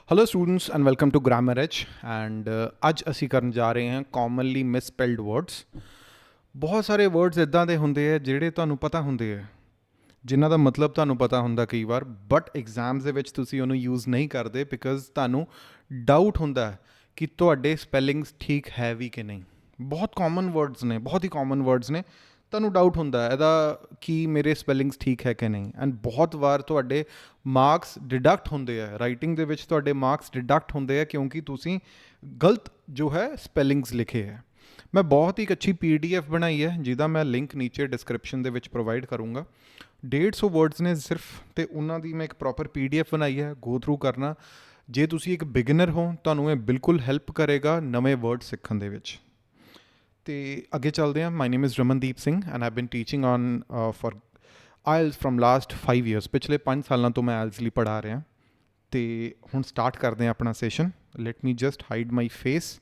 Hello students and welcome to grammar H and ਅੱਜ ਅਸੀਂ ਕਰਨ ਜਾ ਰਹੇ ਹਾਂ ਕਾਮਨਲੀ ਮਿਸਸਪੈਲਡ ਵਰਡਸ। ਬਹੁਤ ਸਾਰੇ ਵਰਡਸ ਇਦਾਂ ਦੇ ਹੁੰਦੇ ਆ ਜਿਹੜੇ ਤੁਹਾਨੂੰ ਪਤਾ ਹੁੰਦੇ ਆ, ਜਿਨ੍ਹਾਂ ਦਾ ਮਤਲਬ ਤੁਹਾਨੂੰ ਪਤਾ ਹੁੰਦਾ ਕਈ ਵਾਰ, ਬਟ ਐਗਜ਼ਾਮਸ ਦੇ ਵਿੱਚ ਤੁਸੀਂ ਉਹਨੂੰ ਯੂਜ਼ ਨਹੀਂ ਕਰਦੇ ਬਿਕਾਜ਼ ਤੁਹਾਨੂੰ ਡਾਊਟ ਹੁੰਦਾ ਹੈ ਕਿ ਤੁਹਾਡੇ ਸਪੈਲਿੰਗਸ ਠੀਕ ਹੈ ਵੀ ਕਿ ਨਹੀਂ। ਬਹੁਤ ਕਾਮਨ ਵਰਡਸ ਨੇ, ਬਹੁਤ ਹੀ ਕਾਮਨ ਵਰਡਸ ਨੇ, ਤੁਹਾਨੂੰ ਡਾਊਟ ਹੁੰਦਾ ਇਹਦਾ ਕਿ ਮੇਰੇ ਸਪੈਲਿੰਗਸ ਠੀਕ ਹੈ ਕਿ ਨਹੀਂ। ਐਂਡ ਬਹੁਤ ਵਾਰ ਤੁਹਾਡੇ ਮਾਰਕਸ ਡਿਡਕਟ ਹੁੰਦੇ ਆ, ਰਾਈਟਿੰਗ ਦੇ ਵਿੱਚ ਤੁਹਾਡੇ ਮਾਰਕਸ ਡਿਡਕਟ ਹੁੰਦੇ ਆ ਕਿਉਂਕਿ ਤੁਸੀਂ ਗਲਤ ਜੋ ਹੈ ਸਪੈਲਿੰਗਸ ਲਿਖੇ ਹੈ। ਮੈਂ ਬਹੁਤ ਹੀ ਇੱਕ ਅੱਛੀ PDF ਬਣਾਈ ਹੈ ਜਿਹਦਾ ਮੈਂ ਲਿੰਕ ਨੀਚੇ ਡਿਸਕ੍ਰਿਪਸ਼ਨ ਦੇ ਵਿੱਚ ਪ੍ਰੋਵਾਈਡ ਕਰੂੰਗਾ। 150 ਵਰਡਸ ਨੇ ਸਿਰਫ, ਤੇ ਉਹਨਾਂ ਦੀ ਮੈਂ ਇੱਕ ਪ੍ਰੋਪਰ PDF ਬਣਾਈ ਹੈ, ਗੋ ਥਰੂ ਕਰਨਾ। ਜੇ ਤੁਸੀਂ ਇੱਕ ਬਿਗਨਰ ਹੋ ਤੁਹਾਨੂੰ ਇਹ ਬਿਲਕੁਲ ਹੈਲਪ ਕਰੇਗਾ ਨਵੇਂ ਵਰਡ ਸਿੱਖਣ ਦੇ ਵਿੱਚ। ਤੇ ਅੱਗੇ ਚੱਲਦੇ ਹਾਂ। My name is Ramandeep Singh and I've been teaching on for IELTS from last 5 years. ਪਿਛਲੇ 5 ਸਾਲਾਂ ਤੋਂ ਮੈਂ IELTS ਲਈ ਪੜ੍ਹਾ ਰਿਹਾ। ਤੇ ਹੁਣ ਸਟਾਰਟ ਕਰਦੇ ਹਾਂ ਆਪਣਾ session. Let me just hide my face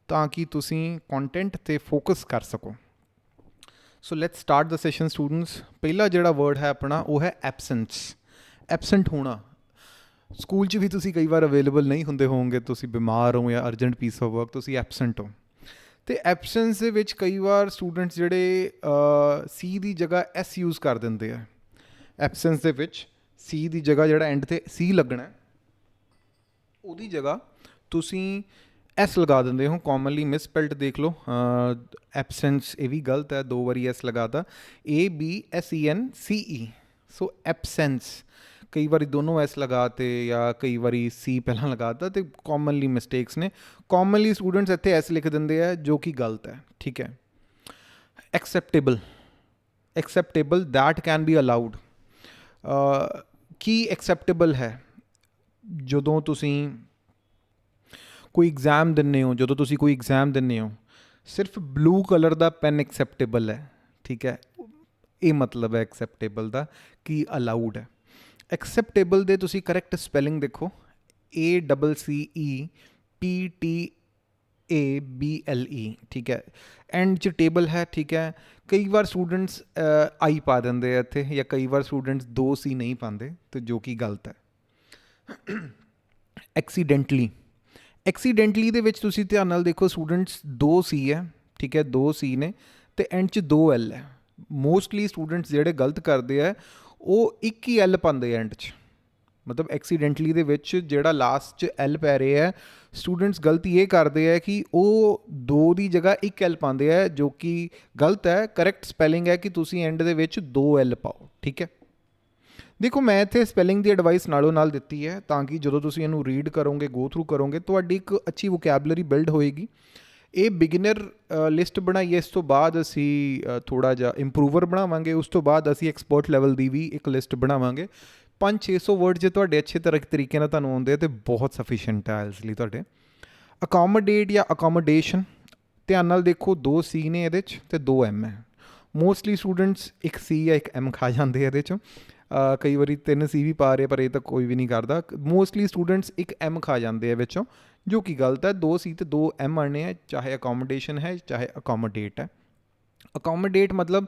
ਤਾਂ ਕਿ ਤੁਸੀਂ ਕੰਟੈਂਟ ਤੇ ਫੋਕਸ ਕਰ ਸਕੋ। So let's start the session students. ਪਹਿਲਾ ਜਿਹੜਾ ਵਰਡ ਹੈ ਆਪਣਾ ਉਹ ਹੈ ਐਬਸੈਂਸ। ਐਬਸੈਂਟ ਹੋਣਾ। ਸਕੂਲ 'ਚ ਵੀ ਤੁਸੀਂ ਕਈ ਵਾਰ ਅਵੇਲੇਬਲ ਨਹੀਂ ਹੁੰਦੇ ਹੋਵੋਗੇ, ਤੁਸੀਂ ਬਿਮਾਰ ਹੋ ਜਾਂ ਅਰਜੈਂਟ ਪੀਸ ਆਫ ਵਰਕ, ਤੁਸੀਂ ਐਬਸੈਂਟ ਹੋ। ਅਤੇ ਐਬਸੈਂਸ ਦੇ ਵਿੱਚ ਕਈ ਵਾਰ ਸਟੂਡੈਂਟਸ ਜਿਹੜੇ ਸੀ ਦੀ ਜਗ੍ਹਾ ਐਸ ਯੂਜ਼ ਕਰ ਦਿੰਦੇ ਆ। ਐਬਸੈਂਸ ਦੇ ਵਿੱਚ ਸੀ ਦੀ ਜਗ੍ਹਾ ਜਿਹੜਾ ਐਂਡ 'ਤੇ ਸੀ ਲੱਗਣਾ, ਉਹਦੀ ਜਗ੍ਹਾ ਤੁਸੀਂ ਐਸ ਲਗਾ ਦਿੰਦੇ ਹੋ। ਕਾਮਨਲੀ ਮਿਸਪੈਲਡ ਦੇਖ ਲਓ, ਐਬਸੈਂਸ ਇਹ ਵੀ ਗਲਤ ਹੈ, 2 ਵਾਰੀ ਐਸ ਲਗਾਤਾ, ABSENCE। ਸੋ ਐਬਸੈਂਸ ਕਈ ਵਾਰੀ ਦੋਨੋਂ ਐਸ ਲਗਾਤੇ ਜਾਂ ਕਈ ਵਾਰੀ ਸੀ ਪਹਿਲਾਂ ਲਗਾਤਾ, ਅਤੇ ਕਾਮਨਲੀ ਮਿਸਟੇਕਸ ਨੇ। ਕਾਮਨਲੀ ਸਟੂਡੈਂਟਸ ਇੱਥੇ ਐਸ ਲਿਖ ਦਿੰਦੇ ਆ ਜੋ ਕਿ ਗਲਤ ਹੈ, ਠੀਕ ਹੈ। Acceptable, acceptable that can be allowed. Ki acceptable ਹੈ? ਜਦੋਂ ਤੁਸੀਂ ਕੋਈ ਐਗਜ਼ਾਮ ਦਿੰਦੇ ਹੋ, ਜਦੋਂ ਤੁਸੀਂ ਕੋਈ ਐਗਜ਼ਾਮ ਦਿੰਦੇ ਹੋ, ਸਿਰਫ ਬਲੂ ਕਲਰ ਦਾ ਪੈਨ ਐਕਸੈਪਟੇਬਲ ਹੈ, ਠੀਕ ਹੈ। ਇਹ ਮਤਲਬ ਹੈ ਐਕਸੈਪਟੇਬਲ ਦਾ ਕਿ ਅਲਾਊਡ ਹੈ। ਐਕਸੈਪਟੇਬਲ ਦੇ ਤੁਸੀਂ ਕਰੈਕਟ ਸਪੈਲਿੰਗ ਦੇਖੋ, ACCEPTABLE, ਠੀਕ ਹੈ। ਐਂਡ 'ਚ ਟੇਬਲ ਹੈ, ਠੀਕ ਹੈ। ਕਈ ਵਾਰ ਸਟੂਡੈਂਟਸ ਆਈ ਪਾ ਦਿੰਦੇ ਆ ਇੱਥੇ, ਜਾਂ ਕਈ ਵਾਰ ਸਟੂਡੈਂਟਸ 2 ਸੀ ਨਹੀਂ ਪਾਉਂਦੇ, ਅਤੇ ਜੋ ਕਿ ਗਲਤ ਹੈ। ਐਕਸੀਡੈਂਟਲੀ, ਐਕਸੀਡੈਂਟਲੀ ਦੇ ਵਿੱਚ ਤੁਸੀਂ ਧਿਆਨ ਨਾਲ ਦੇਖੋ ਸਟੂਡੈਂਟਸ 2 ਸੀ ਹੈ, ਠੀਕ ਹੈ, 2 ਸੀ ਨੇ, ਅਤੇ ਐਂਡ 'ਚ 2 L ਹੈ। ਮੋਸਟਲੀ ਸਟੂਡੈਂਟਸ ਜਿਹੜੇ ਗਲਤ ਕਰਦੇ ਆ ਉਹ ਇੱਕ ਹੀ ਐਲ ਪਾਉਂਦੇ ਐਂਡ 'ਚ, ਮਤਲਬ ਐਕਸੀਡੈਂਟਲੀ ਦੇ ਵਿੱਚ ਜਿਹੜਾ ਲਾਸਟ 'ਚ ਐਲ ਪੈ ਰਿਹਾ ਹੈ, ਸਟੂਡੈਂਟਸ ਗਲਤੀ ਇਹ ਕਰਦੇ ਹੈ ਕਿ ਉਹ 2 ਦੀ ਜਗ੍ਹਾ 1 ਐਲ ਪਾਉਂਦੇ ਹੈ, ਜੋ ਕਿ ਗਲਤ ਹੈ। ਕਰੈਕਟ ਸਪੈਲਿੰਗ ਹੈ ਕਿ ਤੁਸੀਂ ਐਂਡ ਦੇ ਵਿੱਚ 2 ਐਲ ਪਾਓ, ਠੀਕ ਹੈ। ਦੇਖੋ ਮੈਂ ਇੱਥੇ ਸਪੈਲਿੰਗ ਦੀ ਐਡਵਾਈਸ ਨਾਲੋਂ ਨਾਲ ਦਿੱਤੀ ਹੈ ਤਾਂ ਕਿ ਜਦੋਂ ਤੁਸੀਂ ਇਹਨੂੰ ਰੀਡ ਕਰੋਗੇ, ਗੋ ਥਰੂ ਕਰੋਗੇ, ਤੁਹਾਡੀ ਇੱਕ ਅੱਛੀ ਵੋਕੈਬਲਰੀ ਬਿਲਡ ਹੋਏਗੀ। ਇਹ ਬਿਗਨਰ ਲਿਸਟ ਬਣਾਈ ਹੈ, ਇਸ ਤੋਂ ਬਾਅਦ ਅਸੀਂ ਥੋੜ੍ਹਾ ਜਿਹਾ ਇੰਪਰੂਵਰ ਬਣਾਵਾਂਗੇ, ਉਸ ਤੋਂ ਬਾਅਦ ਅਸੀਂ ਐਕਸਪਰਟ ਲੈਵਲ ਦੀ ਵੀ ਇੱਕ ਲਿਸਟ ਬਣਾਵਾਂਗੇ। 500-600 ਵਰਡ ਜੇ ਤੁਹਾਡੇ ਅੱਛੇ ਤਰੀਕੇ ਨਾਲ ਤੁਹਾਨੂੰ ਆਉਂਦੇ ਆ ਤਾਂ ਬਹੁਤ ਸਫੀਸ਼ੀਐਂਟ ਹੈ ਆਇਲਸ ਲਈ ਤੁਹਾਡੇ। ਅਕੋਮੋਡੇਟ ਜਾਂ ਅਕੋਮੋਡੇਸ਼ਨ, ਧਿਆਨ ਨਾਲ ਦੇਖੋ 2 ਸੀ ਨੇ ਇਹਦੇ 'ਚ ਅਤੇ 2 M ਹੈ। ਮੋਸਟਲੀ ਸਟੂਡੈਂਟਸ 1 ਸੀ ਜਾਂ 1 M ਖਾ ਜਾਂਦੇ ਆ ਇਹਦੇ 'ਚੋਂ। ਕਈ ਵਾਰੀ 3 ਸੀ ਵੀ ਪਾ ਰਹੇ, ਪਰ ਇਹ ਤਾਂ ਕੋਈ ਵੀ ਨਹੀਂ ਕਰਦਾ। ਮੋਸਟਲੀ ਸਟੂਡੈਂਟਸ 1 M ਖਾ ਜਾਂਦੇ ਆ ਵਿੱਚੋਂ, ਜੋ ਕਿ ਗਲਤ ਹੈ। 2 ਸੀ ਅਤੇ 2 M ਆਉਣੇ ਹੈ, ਚਾਹੇ ਅਕੋਮੋਡੇਸ਼ਨ ਹੈ ਚਾਹੇ ਅਕੋਮੋਡੇਟ ਹੈ। ਅਕੋਮੋਡੇਟ ਮਤਲਬ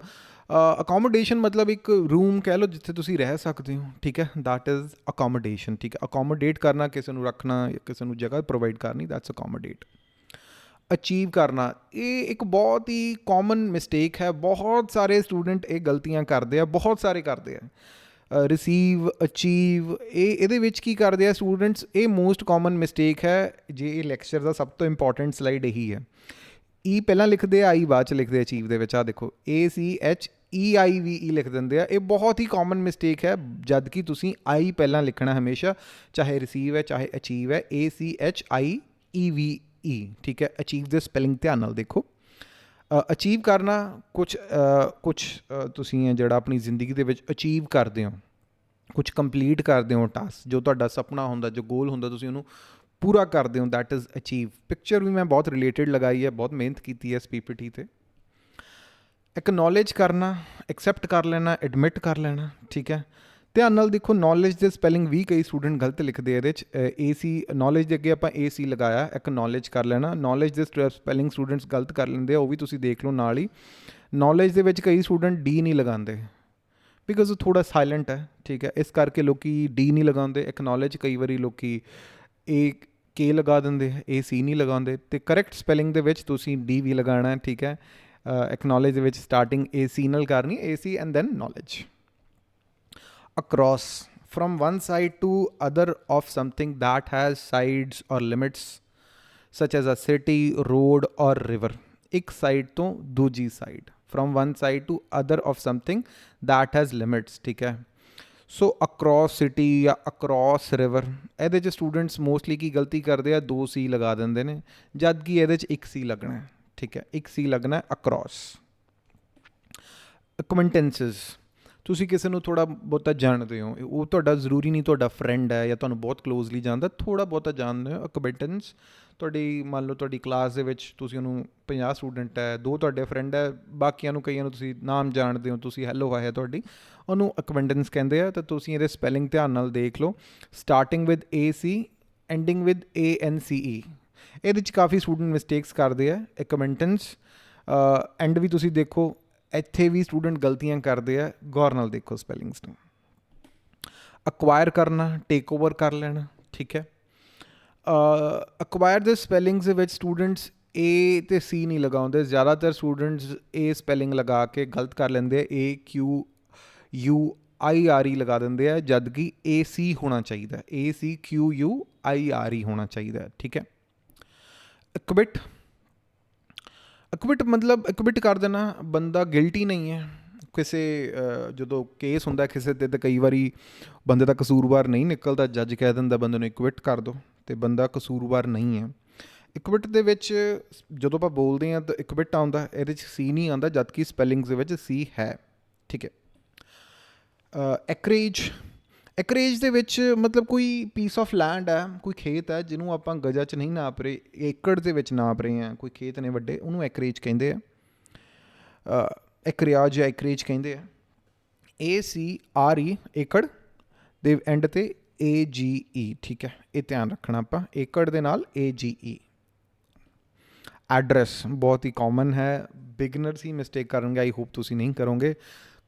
ਅਕੋਮੋਡੇਸ਼ਨ ਮਤਲਬ ਇੱਕ ਰੂਮ ਕਹਿ ਲਓ ਜਿੱਥੇ ਤੁਸੀਂ ਰਹਿ ਸਕਦੇ ਹੋ, ਠੀਕ ਹੈ, ਦੈਟ ਇਜ਼ ਅਕੋਮੋਡੇਸ਼ਨ, ਠੀਕ ਹੈ। ਅਕੋਮੋਡੇਟ ਕਰਨਾ, ਕਿਸੇ ਨੂੰ ਰੱਖਣਾ, ਕਿਸੇ ਨੂੰ ਜਗ੍ਹਾ ਪ੍ਰੋਵਾਈਡ ਕਰਨੀ, ਦੈਟਸ ਅਕੋਮੋਡੇਟ। ਅਚੀਵ ਕਰਨਾ, ਇਹ ਇੱਕ ਬਹੁਤ ਹੀ ਕਾਮਨ ਮਿਸਟੇਕ ਹੈ। ਬਹੁਤ ਸਾਰੇ ਸਟੂਡੈਂਟ ਇਹ ਗਲਤੀਆਂ ਕਰਦੇ ਆ, ਬਹੁਤ ਸਾਰੇ ਕਰਦੇ ਆ। ਰਿਸੀਵ, ਅਚੀਵ, ਇਹਦੇ ਵਿੱਚ ਕੀ ਕਰਦੇ ਆ ਸਟੂਡੈਂਟਸ, ਇਹ ਮੋਸਟ ਕਾਮਨ ਮਿਸਟੇਕ ਹੈ। ਜੇ ਇਹ ਲੈਕਚਰ ਦਾ ਸਭ ਤੋਂ ਇੰਪੋਰਟੈਂਟ ਸਲਾਈਡ ਇਹੀ ਹੈ। ਈ ਪਹਿਲਾਂ ਲਿਖਦੇ ਆ, ਆਈ ਬਾਅਦ 'ਚ ਲਿਖਦੇ ਆ ਅਚੀਵ ਦੇ ਵਿੱਚ। ਆਹ ਦੇਖੋ ACHEIVE ਲਿਖ ਦਿੰਦੇ ਆ। ਇਹ ਬਹੁਤ ਹੀ ਕਾਮਨ ਮਿਸਟੇਕ ਹੈ, ਜਦ ਕਿ ਤੁਸੀਂ ਆਈ ਪਹਿਲਾਂ ਲਿਖਣਾ ਹਮੇਸ਼ਾ, ਚਾਹੇ ਰਿਸੀਵ ਹੈ ਚਾਹੇ ਅਚੀਵ ਹੈ। ACHIEVE, ਠੀਕ ਹੈ। ਅਚੀਵ ਦੇ ਸਪੈਲਿੰਗ ਧਿਆਨ ਨਾਲ ਦੇਖੋ। ਅਚੀਵ ਕਰਨਾ, ਕੁਛ ਤੁਸੀਂ ਜਿਹੜਾ ਆਪਣੀ ਜ਼ਿੰਦਗੀ ਦੇ ਵਿੱਚ ਅਚੀਵ ਕਰਦੇ ਹੋ, ਕੁਛ ਕੰਪਲੀਟ ਕਰਦੇ ਹੋ ਟਾਸਕ, ਜੋ ਤੁਹਾਡਾ ਸੁਪਨਾ ਹੁੰਦਾ, ਜੋ ਗੋਲ ਹੁੰਦਾ, ਤੁਸੀਂ ਉਹਨੂੰ ਪੂਰਾ ਕਰਦੇ ਹੋ, ਦੈਟ ਇਜ਼ ਅਚੀਵ। ਪਿਕਚਰ ਵੀ ਮੈਂ ਬਹੁਤ ਰਿਲੇਟਡ ਲਗਾਈ ਹੈ, ਬਹੁਤ ਮਿਹਨਤ ਕੀਤੀ ਹੈ ਇਸ PPT 'ਤੇ। ਐਕਨੋਲੇਜ ਕਰਨਾ, ਐਕਸੈਪਟ ਕਰ ਲੈਣਾ, ਐਡਮਿਟ ਕਰ ਲੈਣਾ, ਠੀਕ ਹੈ। ਧਿਆਨ ਨਾਲ ਦੇਖੋ ਨੌਲੇਜ ਦੇ ਸਪੈਲਿੰਗ ਵੀ ਕਈ ਸਟੂਡੈਂਟ ਗਲਤ ਲਿਖਦੇ ਆ ਇਹਦੇ 'ਚ। AC ਨੌਲੇਜ ਦੇ ਅੱਗੇ ਆਪਾਂ AC ਲਗਾਇਆ, ਐਕਨੋਲੇਜ ਕਰ ਲੈਣਾ। ਨੌਲੇਜ ਦੇ ਸਪੈਲਿੰਗ ਸਟੂਡੈਂਟਸ ਗਲਤ ਕਰ ਲੈਂਦੇ ਆ, ਉਹ ਵੀ ਤੁਸੀਂ ਦੇਖ ਲਓ ਨਾਲ ਹੀ। ਨੌਲੇਜ ਦੇ ਵਿੱਚ ਕਈ ਸਟੂਡੈਂਟ D ਨਹੀਂ ਲਗਾਉਂਦੇ ਬਿਕਾਜ਼ ਉਹ ਥੋੜ੍ਹਾ ਸਾਇਲੈਂਟ ਹੈ, ਠੀਕ ਹੈ, ਇਸ ਕਰਕੇ ਲੋਕ D ਨਹੀਂ ਲਗਾਉਂਦੇ। ਐਕਨੋਲੇਜ ਕਈ ਵਾਰੀ ਲੋਕ ਏ ਕੇ ਲਗਾ ਦਿੰਦੇ ਹੈ, ਏ ਸੀ ਨਹੀਂ ਲਗਾਉਂਦੇ। ਅਤੇ ਕਰੈਕਟ ਸਪੈਲਿੰਗ ਦੇ ਵਿੱਚ ਤੁਸੀਂ ਡੀ ਵੀ ਲਗਾਉਣਾ, ਠੀਕ ਹੈ। ਐਕਨੋਲੇਜ ਦੇ ਵਿੱਚ ਸਟਾਰਟਿੰਗ ਏ ਸੀ ਨਾਲ ਕਰਨੀ, A C and then knowledge. Across, from one side to other of something that has sides or limits such as a city, road or river। एक side तो दूजी side, from one side to other of something that has limits, ठीक है। सो across city या across river, ਇਹਦੇ 'ਚ students mostly ਕੀ ਗਲਤੀ ਕਰਦੇ ਆ, 2 ਸੀ ਲਗਾ ਦਿੰਦੇ ਨੇ, ਜਦ ਕਿ ਇਹਦੇ 'ਚ 1 ਸੀ ਲੱਗਣਾ, ਠੀਕ ਹੈ, 1 ਸੀ ਲੱਗਣਾ across। acquaintances, ਤੁਸੀਂ ਕਿਸੇ ਨੂੰ ਥੋੜ੍ਹਾ ਬਹੁਤਾ ਜਾਣਦੇ ਹੋ, ਉਹ ਤੁਹਾਡਾ ਜ਼ਰੂਰੀ ਨਹੀਂ ਤੁਹਾਡਾ ਫਰੈਂਡ ਹੈ ਜਾਂ ਤੁਹਾਨੂੰ ਬਹੁਤ ਕਲੋਜ਼ਲੀ ਜਾਣਦਾ, ਥੋੜ੍ਹਾ ਬਹੁਤਾ ਜਾਣਦੇ ਹੋ। ਅਕਬੈਟੈਂਸ, ਤੁਹਾਡੀ ਮੰਨ ਲਓ ਤੁਹਾਡੀ ਕਲਾਸ ਦੇ ਵਿੱਚ ਤੁਸੀਂ ਉਹਨੂੰ 50 ਸਟੂਡੈਂਟ ਹੈ, 2 ਤੁਹਾਡੇ ਫਰੈਂਡ ਹੈ, ਬਾਕੀਆਂ ਨੂੰ ਕਈਆਂ ਨੂੰ ਤੁਸੀਂ ਨਾਮ ਜਾਣਦੇ ਹੋ, ਤੁਸੀਂ ਹੈਲੋ ਹਾਏ ਹੈ ਤੁਹਾਡੀ, ਉਹਨੂੰ ਅਕਬੈਟੈਂਸ ਕਹਿੰਦੇ ਆ। ਤਾਂ ਤੁਸੀਂ ਇਹਦੇ ਸਪੈਲਿੰਗ ਧਿਆਨ ਨਾਲ ਦੇਖ ਲਓ, starting with A C ending with ANCE। ਇਹਦੇ 'ਚ ਕਾਫੀ ਸਟੂਡੈਂਟ ਮਿਸਟੇਕਸ ਕਰਦੇ ਆ ਅਕਬੈਟੈਂਸ। ਐਂਡ ਵੀ ਤੁਸੀਂ ਦੇਖੋ, ਇੱਥੇ ਵੀ ਸਟੂਡੈਂਟ ਗਲਤੀਆਂ ਕਰਦੇ ਆ, ਗੌਰ ਨਾਲ ਦੇਖੋ ਸਪੈਲਿੰਗਸ ਨੂੰ। ਅਕਵਾਇਰ ਕਰਨਾ, ਟੇਕ ਓਵਰ ਕਰ ਲੈਣਾ, ਠੀਕ ਹੈ। ਅਕਵਾਇਰ ਦੇ ਸਪੈਲਿੰਗਸ ਦੇ ਵਿੱਚ ਸਟੂਡੈਂਟਸ ਏ ਅਤੇ ਸੀ ਨਹੀਂ ਲਗਾਉਂਦੇ, ਜ਼ਿਆਦਾਤਰ ਸਟੂਡੈਂਟਸ ਏ ਸਪੈਲਿੰਗ ਲਗਾ ਕੇ ਗਲਤ ਕਰ ਲੈਂਦੇ ਆ, AQUIRE ਲਗਾ ਦਿੰਦੇ ਆ, ਜਦ ਕਿ AC ਹੋਣਾ ਚਾਹੀਦਾ, ACQUIRE ਹੋਣਾ ਚਾਹੀਦਾ, ਠੀਕ ਹੈ। ਇਕਵਿਟ, ਇਕਵਿਟ ਮਤਲਬ ਇਕਵਿਟ ਕਰ ਦੇਣਾ, ਬੰਦਾ ਗਿਲਟੀ ਨਹੀਂ ਹੈ। ਕਿਸੇ ਜਦੋਂ ਕੇਸ ਹੁੰਦਾ ਕਿਸੇ 'ਤੇ ਤਾਂ ਕਈ ਵਾਰੀ ਬੰਦੇ ਦਾ ਕਸੂਰਵਾਰ ਨਹੀਂ ਨਿਕਲਦਾ, ਜੱਜ ਕਹਿ ਦਿੰਦਾ ਬੰਦੇ ਨੂੰ ਇਕਵਿਟ ਕਰ ਦਿਓ, ਅਤੇ ਬੰਦਾ ਕਸੂਰਵਾਰ ਨਹੀਂ ਹੈ। ਇਕਵਿਟ ਦੇ ਵਿੱਚ ਜਦੋਂ ਆਪਾਂ ਬੋਲਦੇ ਹਾਂ ਤਾਂ ਇਕਵਿਟ ਆਉਂਦਾ, ਇਹਦੇ 'ਚ ਸੀ ਨਹੀਂ ਆਉਂਦਾ, ਜਦ ਕਿ ਸਪੈਲਿੰਗਸ ਦੇ ਵਿੱਚ ਸੀ ਹੈ, ਠੀਕ ਹੈ। ਐਕਰੇਜ, ਐਕਰੇਜ ਦੇ ਵਿੱਚ ਮਤਲਬ ਕੋਈ ਪੀਸ ਆਫ ਲੈਂਡ ਹੈ, ਕੋਈ ਖੇਤ ਹੈ ਜਿਹਨੂੰ ਆਪਾਂ ਗਜਾਂ 'ਚ ਨਹੀਂ ਨਾਪ ਰਹੇ, ਏਕੜ ਦੇ ਵਿੱਚ ਨਾਪ ਰਹੇ ਹਾਂ, ਕੋਈ ਖੇਤ ਨੇ ਵੱਡੇ, ਉਹਨੂੰ ਐਕਰੇਜ ਕਹਿੰਦੇ ਆ। ਐਕਰਿਆਜ ਜਾਂ ਐਕਰੇਜ ਕਹਿੰਦੇ ਆ। ACRE ਏਕੜ ਦੇ ਐਂਡ 'ਤੇ AGE, ਠੀਕ ਹੈ, ਇਹ ਧਿਆਨ ਰੱਖਣਾ ਆਪਾਂ, ਏਕੜ ਦੇ ਨਾਲ AGE। ਐਡਰੈਸ ਬਹੁਤ ਹੀ ਕਾਮਨ ਹੈ, ਬਿਗਨਰਸ ਹੀ ਮਿਸਟੇਕ ਕਰਨਗੇ, ਆਈ ਹੋਪ ਤੁਸੀਂ ਨਹੀਂ ਕਰੋਗੇ।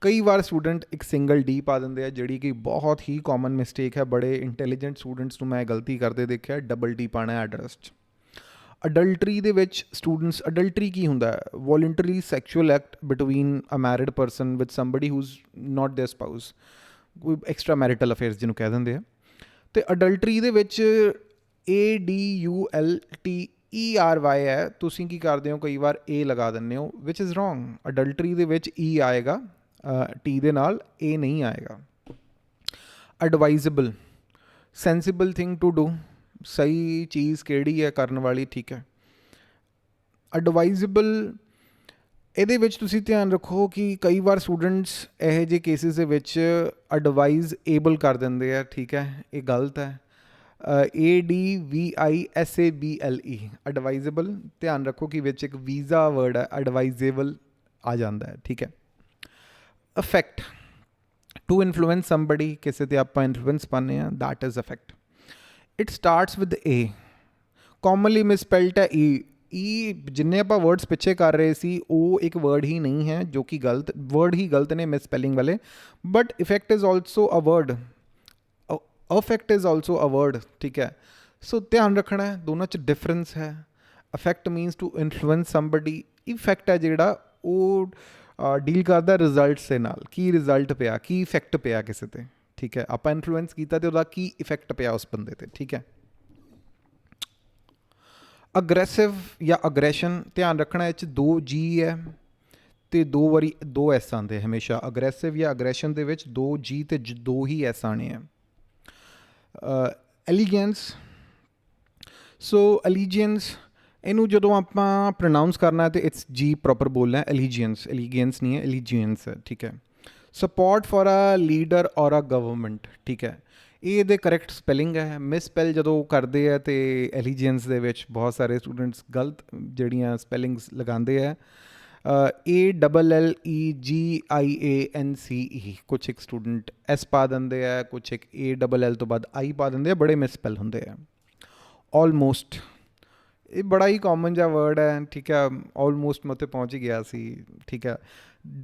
ਕਈ ਵਾਰ ਸਟੂਡੈਂਟ ਇੱਕ ਸਿੰਗਲ ਡੀ ਪਾ ਦਿੰਦੇ ਆ, ਜਿਹੜੀ ਕਿ ਬਹੁਤ ਹੀ ਕਾਮਨ ਮਿਸਟੇਕ ਹੈ, ਬੜੇ ਇੰਟੈਲੀਜੈਂਟ ਸਟੂਡੈਂਟਸ ਨੂੰ ਮੈਂ ਗਲਤੀ ਕਰਦੇ ਦੇਖਿਆ, ਡਬਲ ਡੀ ਪਾਉਣਾ ਐਡਰੈਸ 'ਚ। ਅਡਲਟਰੀ ਦੇ ਵਿੱਚ ਸਟੂਡੈਂਟਸ, ਅਡਲਟਰੀ ਕੀ ਹੁੰਦਾ, voluntary sexual act between a married person with somebody who's not their spouse, ਕੋਈ ਐਕਸਟਰਾ ਮੈਰਿਟਲ ਅਫੇਅਰਸ ਜਿਹਨੂੰ ਕਹਿ ਦਿੰਦੇ ਆ। ਅਤੇ ਅਡਲਟਰੀ ਦੇ ਵਿੱਚ ADULTERY ਹੈ, ਤੁਸੀਂ ਕੀ ਕਰਦੇ ਹੋ, ਕਈ ਵਾਰ A ਲਗਾ ਦਿੰਦੇ ਹੋ, ਵਿਚ ਇਜ਼ ਰੋਂਗ। ਅਡਲਟਰੀ ਦੇ ਵਿੱਚ E ਆਏਗਾ, ਟੀ ਦੇ ਨਾਲ A ਨਹੀਂ ਆਏਗਾ। ਐਡਵਾਈਜ਼ੇਬਲ, ਸੈਂਸੀਬਲ ਥਿੰਗ ਟੂ ਡੂ, ਸਹੀ ਚੀਜ਼ ਕਿਹੜੀ ਹੈ ਕਰਨ ਵਾਲੀ, ਠੀਕ ਹੈ। ਐਡਵਾਈਜ਼ੇਬਲ, ਇਹਦੇ ਵਿੱਚ ਤੁਸੀਂ ਧਿਆਨ ਰੱਖੋ ਕਿ ਕਈ ਵਾਰ ਸਟੂਡੈਂਟਸ ਇਹੋ ਜਿਹੇ ਕੇਸਿਸ ਦੇ ਵਿੱਚ ਐਡਵਾਈਜ਼ ਏਬਲ ਕਰ ਦਿੰਦੇ ਆ, ਠੀਕ ਹੈ, ਇਹ ਗਲਤ ਹੈ। ADVISABLE, ਐਡਵਾਈਜ਼ੇਬਲ, ਧਿਆਨ ਰੱਖੋ ਕਿ ਵਿੱਚ ਇੱਕ ਵੀਜ਼ਾ ਵਰਡ ਹੈ, ਐਡਵਾਈਜ਼ੇਬਲ ਆ ਜਾਂਦਾ ਹੈ, ਠੀਕ ਹੈ। ਅਫੈਕਟ, ਟੂ ਇਨਫਲੂਐਂਸ ਸਮਬਡੀ, ਕਿਸੇ 'ਤੇ ਆਪਾਂ ਇਨਫਲੂਐਂਸ ਪਾਉਂਦੇ ਹਾਂ, that is affect. It starts with A, commonly misspelled ਹੈ E। ਜਿੰਨੇ ਆਪਾਂ ਵਰਡਸ ਪਿੱਛੇ ਕਰ ਰਹੇ ਸੀ, ਉਹ ਇੱਕ ਵਰਡ ਹੀ ਨਹੀਂ ਹੈ, ਜੋ ਕਿ ਗਲਤ ਵਰਡ ਹੀ ਗਲਤ ਨੇ ਮਿਸਪੈਲਿੰਗ ਵਾਲੇ, but effect is also a word, affect is also a word, ਠੀਕ ਹੈ। ਸੋ ਧਿਆਨ ਰੱਖਣਾ ਹੈ, ਦੋਨਾਂ 'ਚ ਡਿਫਰੈਂਸ ਹੈ। Affect means to influence somebody, effect ਹੈ ਜਿਹੜਾ ਉਹ ਡੀਲ ਕਰਦਾ ਰਿਜ਼ਲਟਸ ਦੇ ਨਾਲ, ਕੀ ਰਿਜ਼ਲਟ ਪਿਆ, ਕੀ ਇਫੈਕਟ ਪਿਆ ਕਿਸੇ 'ਤੇ, ਠੀਕ ਹੈ। ਆਪਾਂ ਇਨਫਲੂਐਂਸ ਕੀਤਾ ਅਤੇ ਉਹਦਾ ਕੀ ਇਫੈਕਟ ਪਿਆ ਉਸ ਬੰਦੇ 'ਤੇ, ਠੀਕ ਹੈ। ਅਗਰੈਸਿਵ ਜਾਂ ਅਗਰੈਸ਼ਨ, ਧਿਆਨ ਰੱਖਣਾ, ਇਹ 'ਚ 2 G ਹੈ ਅਤੇ 2 ਵਾਰੀ 2 S ਆਉਂਦੇ ਹਮੇਸ਼ਾ। ਅਗਰੈਸਿਵ ਜਾਂ ਅਗਰੈਸ਼ਨ ਦੇ ਵਿੱਚ 2 G ਅਤੇ 2 ਹੀ S ਆਉਣੇ ਆ। ਐਲੀਗੈਂਸ, ਸੋ ਐਲੀਜੀਅੰਸ, ਇਹਨੂੰ ਜਦੋਂ ਆਪਾਂ ਪ੍ਰੋਨਾਊਂਸ ਕਰਨਾ ਅਤੇ ਇਟਸ G ਪ੍ਰੋਪਰ ਬੋਲਣਾ, ਐਲੀਜੀਅੰਸ, ਐਲੀਗੈਂਸ ਨਹੀਂ ਹੈ, ਐਲੀਜੀਅੰਸ ਹੈ, ਠੀਕ ਹੈ। ਸਪੋਰਟ ਫॉर ਅ ਲੀਡਰ ਔਰ ਅ ਗਵਰਨਮੈਂਟ, ਠੀਕ ਹੈ, ਇਹ ਇਹਦੇ ਕਰੈਕਟ ਸਪੈਲਿੰਗ ਹੈ। ਮਿਸਪੈਲ ਜਦੋਂ ਕਰਦੇ ਆ ਅਤੇ ਐਲੀਜੀਅੰਸ ਦੇ ਵਿੱਚ ਬਹੁਤ ਸਾਰੇ ਸਟੂਡੈਂਟਸ ਗਲਤ ਜਿਹੜੀਆਂ ਸਪੈਲਿੰਗਸ ਲਗਾਉਂਦੇ ਆ। ALLEGIANCE, ਕੁਛ ਇੱਕ ਸਟੂਡੈਂਟ S ਪਾ ਦਿੰਦੇ ਆ, ਕੁਛ ਇੱਕ ALL ਤੋਂ ਬਾਅਦ I ਪਾ ਦਿੰਦੇ ਆ, ਬੜੇ ਮਿਸਪੈਲ ਹੁੰਦੇ ਆ। ਆਲਮੋਸਟ, ਇਹ ਬੜਾ ਹੀ ਕਾਮਨ ਜਿਹਾ ਵਰਡ ਹੈ, ਠੀਕ ਹੈ, ਆਲਮੋਸਟ ਮੈਂ ਉੱਥੇ ਪਹੁੰਚ ਹੀ ਗਿਆ ਸੀ, ਠੀਕ ਹੈ।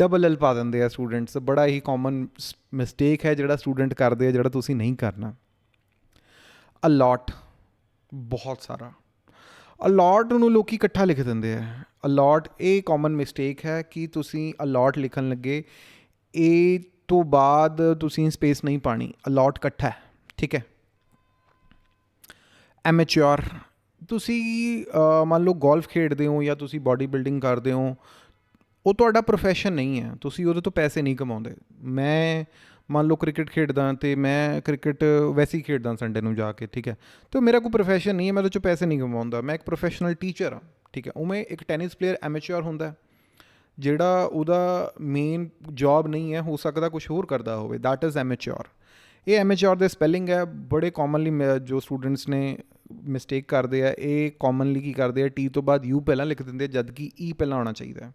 LL ਪਾ ਦਿੰਦੇ ਆ ਸਟੂਡੈਂਟਸ, ਬੜਾ ਹੀ ਕਾਮਨ ਮਿਸਟੇਕ ਹੈ ਜਿਹੜਾ ਸਟੂਡੈਂਟ ਕਰਦੇ ਆ, ਜਿਹੜਾ ਤੁਸੀਂ ਨਹੀਂ ਕਰਨਾ। ਅਲਾਟ, ਬਹੁਤ ਸਾਰਾ। ਅਲਾਟ ਨੂੰ ਲੋਕੀ ਇਕੱਠਾ ਲਿਖ ਦਿੰਦੇ ਆ। ਅਲਾਟ, ਇਹ ਕਾਮਨ ਮਿਸਟੇਕ ਹੈ ਕਿ ਤੁਸੀਂ ਅਲਾਟ ਲਿਖਣ ਲੱਗੇ ਇਹ ਤੋਂ ਬਾਅਦ ਤੁਸੀਂ ਸਪੇਸ ਨਹੀਂ ਪਾਣੀ, ਅਲਾਟ ਇਕੱਠਾ ਹੈ, ਠੀਕ ਹੈ। ਐਮੇਚਿਓਰ, ਤੁਸੀਂ ਮੰਨ ਲਓ ਗੋਲਫ ਖੇਡਦੇ ਹੋ ਜਾਂ ਤੁਸੀਂ ਬਾਡੀ ਬਿਲਡਿੰਗ ਕਰਦੇ ਹੋ, ਉਹ ਤੁਹਾਡਾ ਪ੍ਰੋਫੈਸ਼ਨ ਨਹੀਂ ਹੈ, ਤੁਸੀਂ ਉਹਦੇ ਤੋਂ ਪੈਸੇ ਨਹੀਂ ਕਮਾਉਂਦੇ। ਮੈਂ ਮੰਨ ਲਓ ਕ੍ਰਿਕਟ ਖੇਡਦਾ ਅਤੇ ਮੈਂ ਕ੍ਰਿਕਟ ਵੈਸੇ ਹੀ ਖੇਡਦਾ ਸੰਡੇ ਨੂੰ ਜਾ ਕੇ, ਠੀਕ ਹੈ, ਅਤੇ ਮੇਰਾ ਕੋਈ ਪ੍ਰੋਫੈਸ਼ਨ ਨਹੀਂ ਹੈ, ਮੈਂ ਉਹਦੇ 'ਚੋਂ ਪੈਸੇ ਨਹੀਂ ਕਮਾਉਂਦਾ, ਮੈਂ ਇੱਕ ਪ੍ਰੋਫੈਸ਼ਨਲ ਟੀਚਰ ਹਾਂ, ਠੀਕ ਹੈ। ਉਵੇਂ ਇੱਕ ਟੈਨਿਸ ਪਲੇਅਰ ਐਮੇਚਿਓਰ ਹੁੰਦਾ ਜਿਹੜਾ ਉਹਦਾ ਮੇਨ ਜੋਬ ਨਹੀਂ ਹੈ, ਹੋ ਸਕਦਾ ਕੁਛ ਹੋਰ ਕਰਦਾ ਹੋਵੇ, ਦੈਟ ਇਜ਼ ਐਮੇਚਿਓਰ। ਇਹ ਐਮੇਚਿਓਰ ਦੇ ਸਪੈਲਿੰਗ ਹੈ ਬੜੇ ਕਾਮਨਲੀ ਜੋ ਸਟੂਡੈਂਟਸ ਨੇ ਮਿਸਟੇਕ ਕਰਦੇ ਆ, ਇਹ ਕਾਮਨਲੀ ਕੀ ਕਰਦੇ ਆ, ਟੀ ਤੋਂ ਬਾਅਦ ਯੂ ਪਹਿਲਾਂ ਲਿਖ ਦਿੰਦੇ, ਜਦ ਕਿ ਈ ਪਹਿਲਾਂ ਆਉਣਾ ਚਾਹੀਦਾ।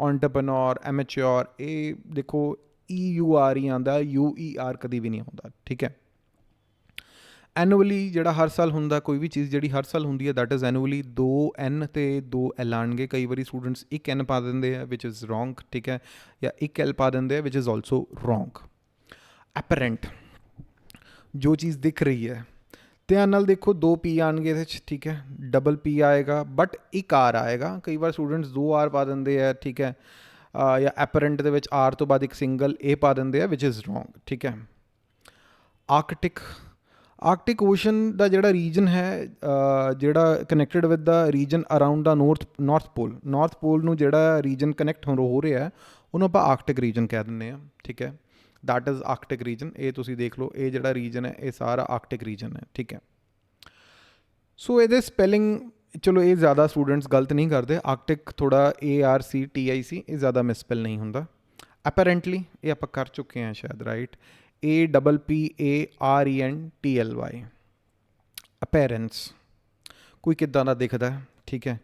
ਐਂਟਰਪ੍ਰੇਨਿਓਰ, ਐਮੇਚਿਓਰ, ਇਹ ਦੇਖੋ EUR ਹੀ ਆਉਂਦਾ, UER ਕਦੀ ਵੀ ਨਹੀਂ ਆਉਂਦਾ, ਠੀਕ ਹੈ। ਐਨੂਅਲੀ ਜਿਹੜਾ ਹਰ ਸਾਲ ਹੁੰਦਾ, ਕੋਈ ਵੀ ਚੀਜ਼ ਜਿਹੜੀ ਹਰ ਸਾਲ ਹੁੰਦੀ ਹੈ ਦੈਟ ਇਜ਼ ਐਨੂਅਲੀ। 2 N ਅਤੇ 2 L ਆਉਣਗੇ। ਕਈ ਵਾਰੀ ਸਟੂਡੈਂਟਸ 1 N ਪਾ ਦਿੰਦੇ ਆ ਵਿਚ ਇਜ਼ ਰੋਂਗ, ਠੀਕ ਹੈ, ਜਾਂ 1 L ਪਾ ਦਿੰਦੇ ਆ ਵਿਚ ਇਜ਼ ਆਲਸੋ ਰੋਂਗ। ਐਪਰੈਂਟ, ਜੋ ਚੀਜ਼ ਦਿਖ ਰਹੀ ਹੈ, ਧਿਆਨ ਨਾਲ ਦੇਖੋ 2 P ਆਉਣਗੇ ਇਹਦੇ 'ਚ, ਠੀਕ ਹੈ, ਡਬਲ P ਆਏਗਾ ਬਟ ਇੱਕ R ਆਏਗਾ। ਕਈ ਵਾਰ ਸਟੂਡੈਂਟਸ 2 R ਪਾ ਦਿੰਦੇ ਆ, ਠੀਕ ਹੈ, ਜਾਂ ਐਪਰੈਂਟ ਦੇ ਵਿੱਚ R ਤੋਂ ਬਾਅਦ ਇੱਕ ਸਿੰਗਲ A ਪਾ ਦਿੰਦੇ ਆ ਵਿਚ ਇਜ਼ ਰੋਂਗ, ਠੀਕ ਹੈ। ਆਰਕਟਿਕ, ਆਰਕਟਿਕ ਓਸ਼ਨ ਦਾ ਜਿਹੜਾ ਰੀਜਨ ਹੈ, ਜਿਹੜਾ connected with the region around the north pole, north pole ਨੂੰ ਜਿਹੜਾ ਰੀਜਨ ਕਨੈਕਟ ਹੋ ਰਿਹਾ ਉਹਨੂੰ ਆਪਾਂ ਆਰਕਟਿਕ ਰੀਜਨ ਕਹਿ ਦਿੰਦੇ ਹਾਂ, ਠੀਕ ਹੈ, ਦੈਟ ਇਜ਼ ਆਰਕਟਿਕ ਰੀਜਨ। ਇਹ ਤੁਸੀਂ ਦੇਖ ਲਓ, ਇਹ ਜਿਹੜਾ ਰੀਜਨ ਹੈ ਇਹ ਸਾਰਾ ਆਰਕਟਿਕ ਰੀਜਨ ਹੈ, ਠੀਕ ਹੈ। ਸੋ ਇਹਦੇ ਸਪੈਲਿੰਗ ਚਲੋ ਇਹ ਜ਼ਿਆਦਾ ਸਟੂਡੈਂਟਸ ਗਲਤ ਨਹੀਂ ਕਰਦੇ, ਆਰਕਟਿਕ ਥੋੜ੍ਹਾ ARCTIC, ਇਹ ਜ਼ਿਆਦਾ ਮਿਸਪੈਲ ਨਹੀਂ ਹੁੰਦਾ। ਅਪੈਰੈਂਟਲੀ ਇਹ ਆਪਾਂ ਕਰ ਚੁੱਕੇ ਹਾਂ ਸ਼ਾਇਦ, ਰਾਈਟ, APPARENTLY। ਅਪੈਰੈਂਸ, ਕੋਈ ਕਿੱਦਾਂ ਦਾ ਦਿਖਦਾ, ਠੀਕ ਹੈ,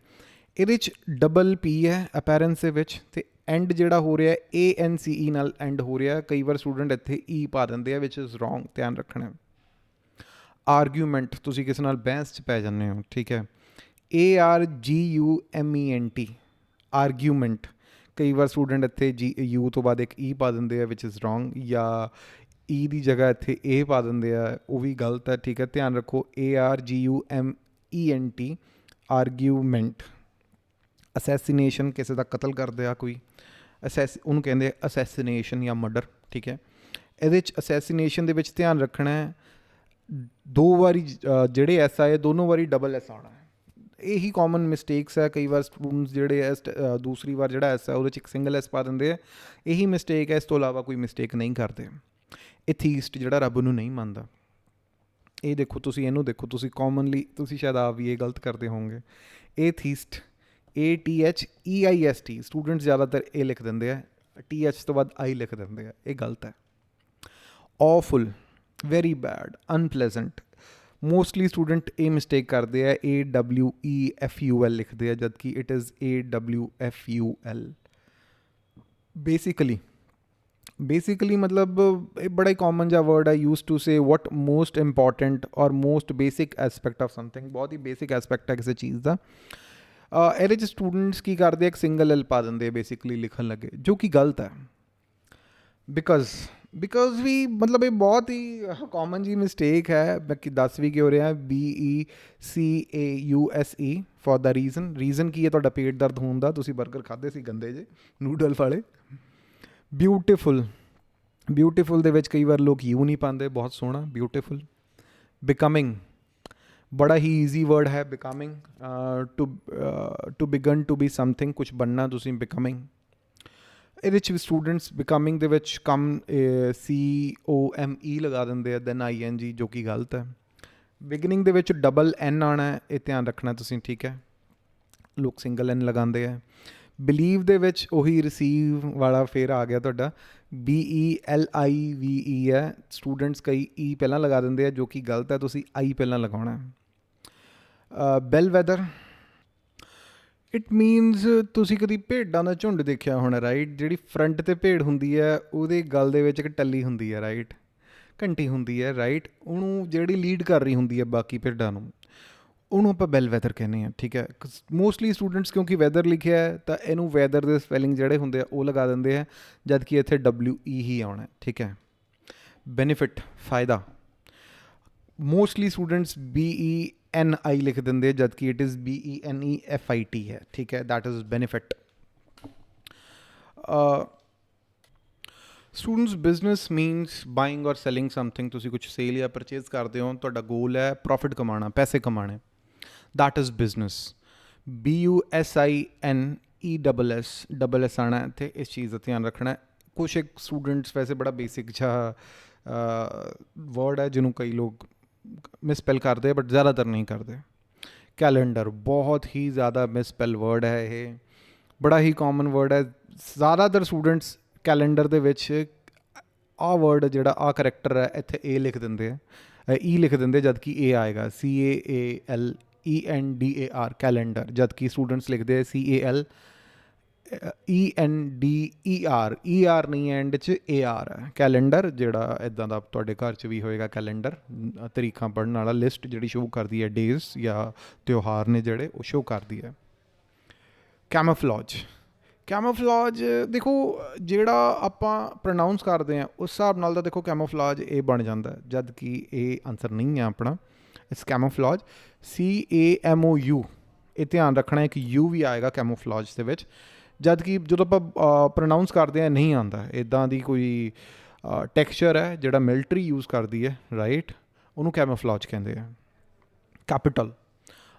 ਇਹਦੇ 'ਚ ਡਬਲ P ਹੈ ਅਪੈਰੈਂਸ ਦੇ ਵਿੱਚ, ਅਤੇ ਐਂਡ ਜਿਹੜਾ ਹੋ ਰਿਹਾ ANCE ਨਾਲ ਐਂਡ ਹੋ ਰਿਹਾ। ਕਈ ਵਾਰ ਸਟੂਡੈਂਟ ਇੱਥੇ E ਪਾ ਦਿੰਦੇ ਆ ਵਿਚ ਇਜ਼ ਰੋਂਗ, ਧਿਆਨ ਰੱਖਣਾ। ਆਰਗੂਮੈਂਟ, ਤੁਸੀਂ ਕਿਸੇ ਨਾਲ ਬਹਿਸ 'ਚ ਪੈ ਜਾਂਦੇ ਹੋ, ਠੀਕ ਹੈ, ARGUMENT, ਆਰਗੂਮੈਂਟ। ਕਈ ਵਾਰ ਸਟੂਡੈਂਟ ਇੱਥੇ U ਤੋਂ ਬਾਅਦ ਇੱਕ E ਪਾ ਦਿੰਦੇ ਆ ਵਿਚ ਇਜ਼ ਰੋਂਗ, ਜਾਂ E ਦੀ ਜਗ੍ਹਾ ਇੱਥੇ A ਪਾ ਦਿੰਦੇ ਆ, ਉਹ ਵੀ ਗਲਤ ਹੈ, ਠੀਕ ਹੈ, ਧਿਆਨ ਰੱਖੋ। ARGUMENT, argument. ਅਸੈਸੀਨੇਸ਼ਨ, ਕਿਸੇ ਦਾ ਕਤਲ ਕਰਦੇ ਆ ਕੋਈ, ਉਹਨੂੰ ਕਹਿੰਦੇ ਅਸੈਸੀਨੇਸ਼ਨ ਜਾਂ ਮਰਡਰ, ਠੀਕ ਹੈ। ਇਹਦੇ 'ਚ ਅਸੈਸੀਨੇਸ਼ਨ ਦੇ ਵਿੱਚ ਧਿਆਨ ਰੱਖਣਾ ਹੈ 2 ਵਾਰੀ ਜਿਹੜੇ S ਆਏ ਦੋਨੋਂ ਵਾਰੀ ਡਬਲ S ਆਉਣਾ ਹੈ। ਇਹੀ ਕਾਮਨ ਮਿਸਟੇਕਸ ਹੈ। ਕਈ ਵਾਰ ਸਟੂਡੈਂਟਸ ਜਿਹੜੇ ਐ ਦੂਸਰੀ ਵਾਰ ਜਿਹੜਾ S ਹੈ ਉਹਦੇ 'ਚ ਇੱਕ ਸਿੰਗਲ S ਪਾ ਦਿੰਦੇ ਆ, ਇਹੀ ਮਿਸਟੇਕ ਹੈ, ਇਸ ਤੋਂ ਇਲਾਵਾ ਕੋਈ ਮਿਸਟੇਕ ਨਹੀਂ ਕਰਦੇ। ਐਥੀਸਟ, ਜਿਹੜਾ ਰੱਬ ਨੂੰ ਨਹੀਂ ਮੰਨਦਾ, ਇਹ ਦੇਖੋ ਤੁਸੀਂ, ਇਹਨੂੰ ਦੇਖੋ ਤੁਸੀਂ, ਕਾਮਨਲੀ ਤੁਸੀਂ ਸ਼ਾਇਦ ਆਪ ਵੀ ਇਹ ਗਲਤ ਕਰਦੇ ਹੋਵੋਗੇ। ਐਥੀਸਟ, ATHEIST, ਸਟੂਡੈਂਟਸ ਜ਼ਿਆਦਾਤਰ ਇਹ ਲਿਖ ਦਿੰਦੇ ਆ, TH ਤੋਂ ਬਾਅਦ I ਲਿਖ ਦਿੰਦੇ ਆ, ਇਹ ਗਲਤ ਹੈ। ਔਫੁਲ, ਵੈਰੀ ਬੈਡ, ਅਨਪਲੇਜ਼ੈਂਟ, ਮੋਸਟਲੀ ਸਟੂਡੈਂਟ ਇਹ ਮਿਸਟੇਕ ਕਰਦੇ ਆ, AWEFUL ਲਿਖਦੇ ਆ, ਜਦ ਕਿ ਇਟ ਇਜ਼ AWFUL। ਬੇਸਿਕਲੀ ਮਤਲਬ ਇਹ ਬੜਾ ਹੀ ਕਾਮਨ ਜਿਹਾ ਵਰਡ ਹੈ, use to say what most important ਔਰ most basic aspect of something, ਬਹੁਤ ਹੀ ਬੇਸਿਕ ਐਸਪੈਕਟ ਹੈ ਕਿਸੇ ਚੀਜ਼ ਦਾ। ਇਹਦੇ 'ਚ ਸਟੂਡੈਂਟਸ ਕੀ ਕਰਦੇ ਆ, ਇੱਕ ਸਿੰਗਲ L ਪਾ ਦਿੰਦੇ ਆ ਬੇਸਿਕਲੀ ਲਿਖਣ ਲੱਗੇ, ਜੋ ਕਿ ਗਲਤ ਹੈ। ਬਿਕਾਜ਼ ਵੀ ਮਤਲਬ ਇਹ ਬਹੁਤ ਹੀ ਕਾਮਨ ਜੀ ਮਿਸਟੇਕ ਹੈ। ਬਾਕੀ ਦੱਸ ਵੀ ਕਿਉਂ ਰਿਹਾ, BECAUSE ਫॉर ਦਾ ਰੀਜ਼ਨ ਕੀ ਹੈ, ਤੁਹਾਡਾ ਪੇਟ ਦਰਦ ਹੋਣ ਦਾ, ਤੁਸੀਂ ਬਰਗਰ ਖਾਧੇ ਸੀ ਗੰਦੇ ਜੇ ਨੂਡਲ ਵਾਲੇ। ਬਿਊਟੀਫੁਲ ਦੇ ਵਿੱਚ ਕਈ ਵਾਰ ਲੋਕ ਯੂ ਨਹੀਂ ਪਾਉਂਦੇ, ਬਹੁਤ ਸੋਹਣਾ ਬਿਊਟੀਫੁਲ। ਬਿਕਮਿੰਗ, ਬੜਾ ਹੀ ਈਜ਼ੀ ਵਰਡ ਹੈ becoming, to begin to be something, ਕੁਛ ਬਣਨਾ ਤੁਸੀਂ, ਬਿਕਮਿੰਗ। ਇਹਦੇ 'ਚ ਵੀ ਸਟੂਡੈਂਟਸ ਬਿਕਮਿੰਗ ਦੇ ਵਿੱਚ COME ਲਗਾ ਦਿੰਦੇ ਆ, ਦੈਨ ING, ਜੋ ਕਿ ਗਲਤ ਹੈ। ਬਿਗਨਿੰਗ ਦੇ ਵਿੱਚ ਡਬਲ N ਆਉਣਾ ਹੈ, ਇਹ ਧਿਆਨ ਰੱਖਣਾ ਤੁਸੀਂ, ਠੀਕ ਹੈ, ਲੋਕ ਸਿੰਗਲ N ਲਗਾਉਂਦੇ ਆ। ਬਿਲੀਵ ਦੇ ਵਿੱਚ ਉਹੀ ਰਿਸੀਵ ਵਾਲਾ ਫੇਰ ਆ ਗਿਆ ਤੁਹਾਡਾ, BELIVE ਹੈ, ਸਟੂਡੈਂਟਸ ਕਈ E ਪਹਿਲਾਂ ਲਗਾ ਦਿੰਦੇ ਆ, ਜੋ ਕਿ ਗਲਤ ਹੈ, ਤੁਸੀਂ I ਪਹਿਲਾਂ ਲਗਾਉਣਾ। ਬੈਲ ਵੈਦਰ, ਇਟ ਮੀਨਸ ਤੁਸੀਂ ਕਦੀ ਭੇਡਾਂ ਦਾ ਝੁੰਡ ਦੇਖਿਆ ਹੋਣਾ, ਰਾਈਟ, ਜਿਹੜੀ ਫਰੰਟ 'ਤੇ ਭੇਡ ਹੁੰਦੀ ਹੈ ਉਹਦੇ ਗਲ ਦੇ ਵਿੱਚ ਇੱਕ ਟੱਲੀ ਹੁੰਦੀ ਹੈ, ਰਾਈਟ, ਘੰਟੀ ਹੁੰਦੀ ਹੈ, ਰਾਈਟ, ਉਹਨੂੰ ਜਿਹੜੀ ਲੀਡ ਕਰ ਰਹੀ ਹੁੰਦੀ ਹੈ ਬਾਕੀ ਭੇਡਾਂ ਨੂੰ, ਉਹਨੂੰ ਆਪਾਂ ਬੈਲ ਵੈਦਰ ਕਹਿੰਦੇ ਹਾਂ, ਠੀਕ ਹੈ। ਮੋਸਟਲੀ ਸਟੂਡੈਂਟਸ ਕਿਉਂਕਿ ਵੈਦਰ ਲਿਖਿਆ ਹੈ ਤਾਂ ਇਹਨੂੰ ਵੈਦਰ ਦੇ ਸਪੈਲਿੰਗ ਜਿਹੜੇ ਹੁੰਦੇ ਆ ਉਹ ਲਗਾ ਦਿੰਦੇ ਆ, ਜਦ ਕਿ ਇੱਥੇ WE ਹੀ ਆਉਣਾ, ਠੀਕ ਹੈ। ਬੈਨੀਫਿਟ, ਫਾਇਦਾ, ਮੋਸਟਲੀ ਸਟੂਡੈਂਟਸ BENI ਲਿਖ ਦਿੰਦੇ ਜਦਕਿ ਇਟ ਇਜ਼ BENEFIT ਹੈ, ਠੀਕ ਹੈ, that is benefit. Students business means buying ਔਰ ਸੈਲਿੰਗ ਸਮਥਿੰਗ। ਤੁਸੀਂ ਕੁਛ ਸੇਲ ਜਾਂ ਪਰਚੇਜ਼ ਕਰਦੇ ਹੋ, ਤੁਹਾਡਾ ਗੋਲ ਹੈ ਪ੍ਰੋਫਿਟ ਕਮਾਉਣਾ, ਪੈਸੇ ਕਮਾਉਣੇ, ਦੈਟ ਇਜ਼ ਬਿਜ਼ਨਸ। BUSINESS ਆਉਣਾ ਇੱਥੇ, ਇਸ ਚੀਜ਼ ਦਾ ਧਿਆਨ ਰੱਖਣਾ। ਕੁਛ ਇੱਕ ਸਟੂਡੈਂਟਸ ਵੈਸੇ ਬੜਾ ਬੇਸਿਕ ਜਿਹਾ ਵਰਡ ਹੈ ਜਿਹਨੂੰ ਕਈ ਲੋਕ ਮਿਸਪੈਲ ਕਰਦੇ ਬਟ ਜ਼ਿਆਦਾਤਰ ਨਹੀਂ ਕਰਦੇ। ਕੈਲੰਡਰ ਬਹੁਤ ਹੀ ਜ਼ਿਆਦਾ ਮਿਸਪੈਲ ਵਰਡ ਹੈ, ਇਹ ਬੜਾ ਹੀ ਕਾਮਨ ਵਰਡ ਹੈ। ਜ਼ਿਆਦਾਤਰ ਸਟੂਡੈਂਟਸ ਕੈਲੰਡਰ ਦੇ ਵਿੱਚ ਆਹ ਵਰਡ ਜਿਹੜਾ ਆਹ ਕਰੈਕਟਰ ਹੈ ਇੱਥੇ ਏ ਲਿਖ ਦਿੰਦੇ ਆ, ਈ ਲਿਖ ਦਿੰਦੇ, ਜਦਕਿ ਏ ਆਏਗਾ CALENDAR ਕੈਲੰਡਰ, ਜਦਕਿ ਸਟੂਡੈਂਟਸ ਲਿਖਦੇ ਆ CALENDER, ER ਨਹੀਂ ਐਂਡ 'ਚ AR ਹੈ। ਕੈਲੰਡਰ ਜਿਹੜਾ ਇੱਦਾਂ ਦਾ ਤੁਹਾਡੇ ਘਰ 'ਚ ਵੀ ਹੋਏਗਾ, ਕੈਲੰਡਰ ਤਰੀਕਾਂ ਪੜ੍ਹਨ ਵਾਲਾ, ਲਿਸਟ ਜਿਹੜੀ ਸ਼ੋਅ ਕਰਦੀ ਹੈ ਡੇਜ਼ ਜਾਂ ਤਿਉਹਾਰ ਨੇ ਜਿਹੜੇ ਉਹ ਸ਼ੋਅ ਕਰਦੀ ਹੈ। ਕੈਮੋਫਲਾਜ ਦੇਖੋ ਜਿਹੜਾ ਆਪਾਂ ਪ੍ਰੋਨਾਊਂਸ ਕਰਦੇ ਹਾਂ ਉਸ ਹਿਸਾਬ ਨਾਲ ਤਾਂ ਦੇਖੋ ਕੈਮੋਫਲਾਜ ਇਹ ਬਣ ਜਾਂਦਾ, ਜਦ ਕਿ ਇਹ ਆਨਸਰ ਨਹੀਂ ਹੈ ਆਪਣਾ। ਇਸ ਕੈਮੋਫਲਾਜ CAMOU, ਇਹ ਧਿਆਨ ਰੱਖਣਾ ਇੱਕ U ਵੀ ਆਏਗਾ ਕੈਮੋਫਲਾਜ ਦੇ ਵਿੱਚ, ਜਦ ਕਿ ਜਦੋਂ ਆਪਾਂ ਪ੍ਰੋਨਾਊਂਸ ਕਰਦੇ ਹਾਂ ਨਹੀਂ ਆਉਂਦਾ। ਇੱਦਾਂ ਦੀ ਕੋਈ ਟੈਕਸਚਰ ਹੈ ਜਿਹੜਾ ਮਿਲਟਰੀ ਯੂਜ਼ ਕਰਦੀ ਹੈ, ਰਾਈਟ, ਉਹਨੂੰ ਕੈਮੋਫਲਾਜ ਕਹਿੰਦੇ ਆ। Capital,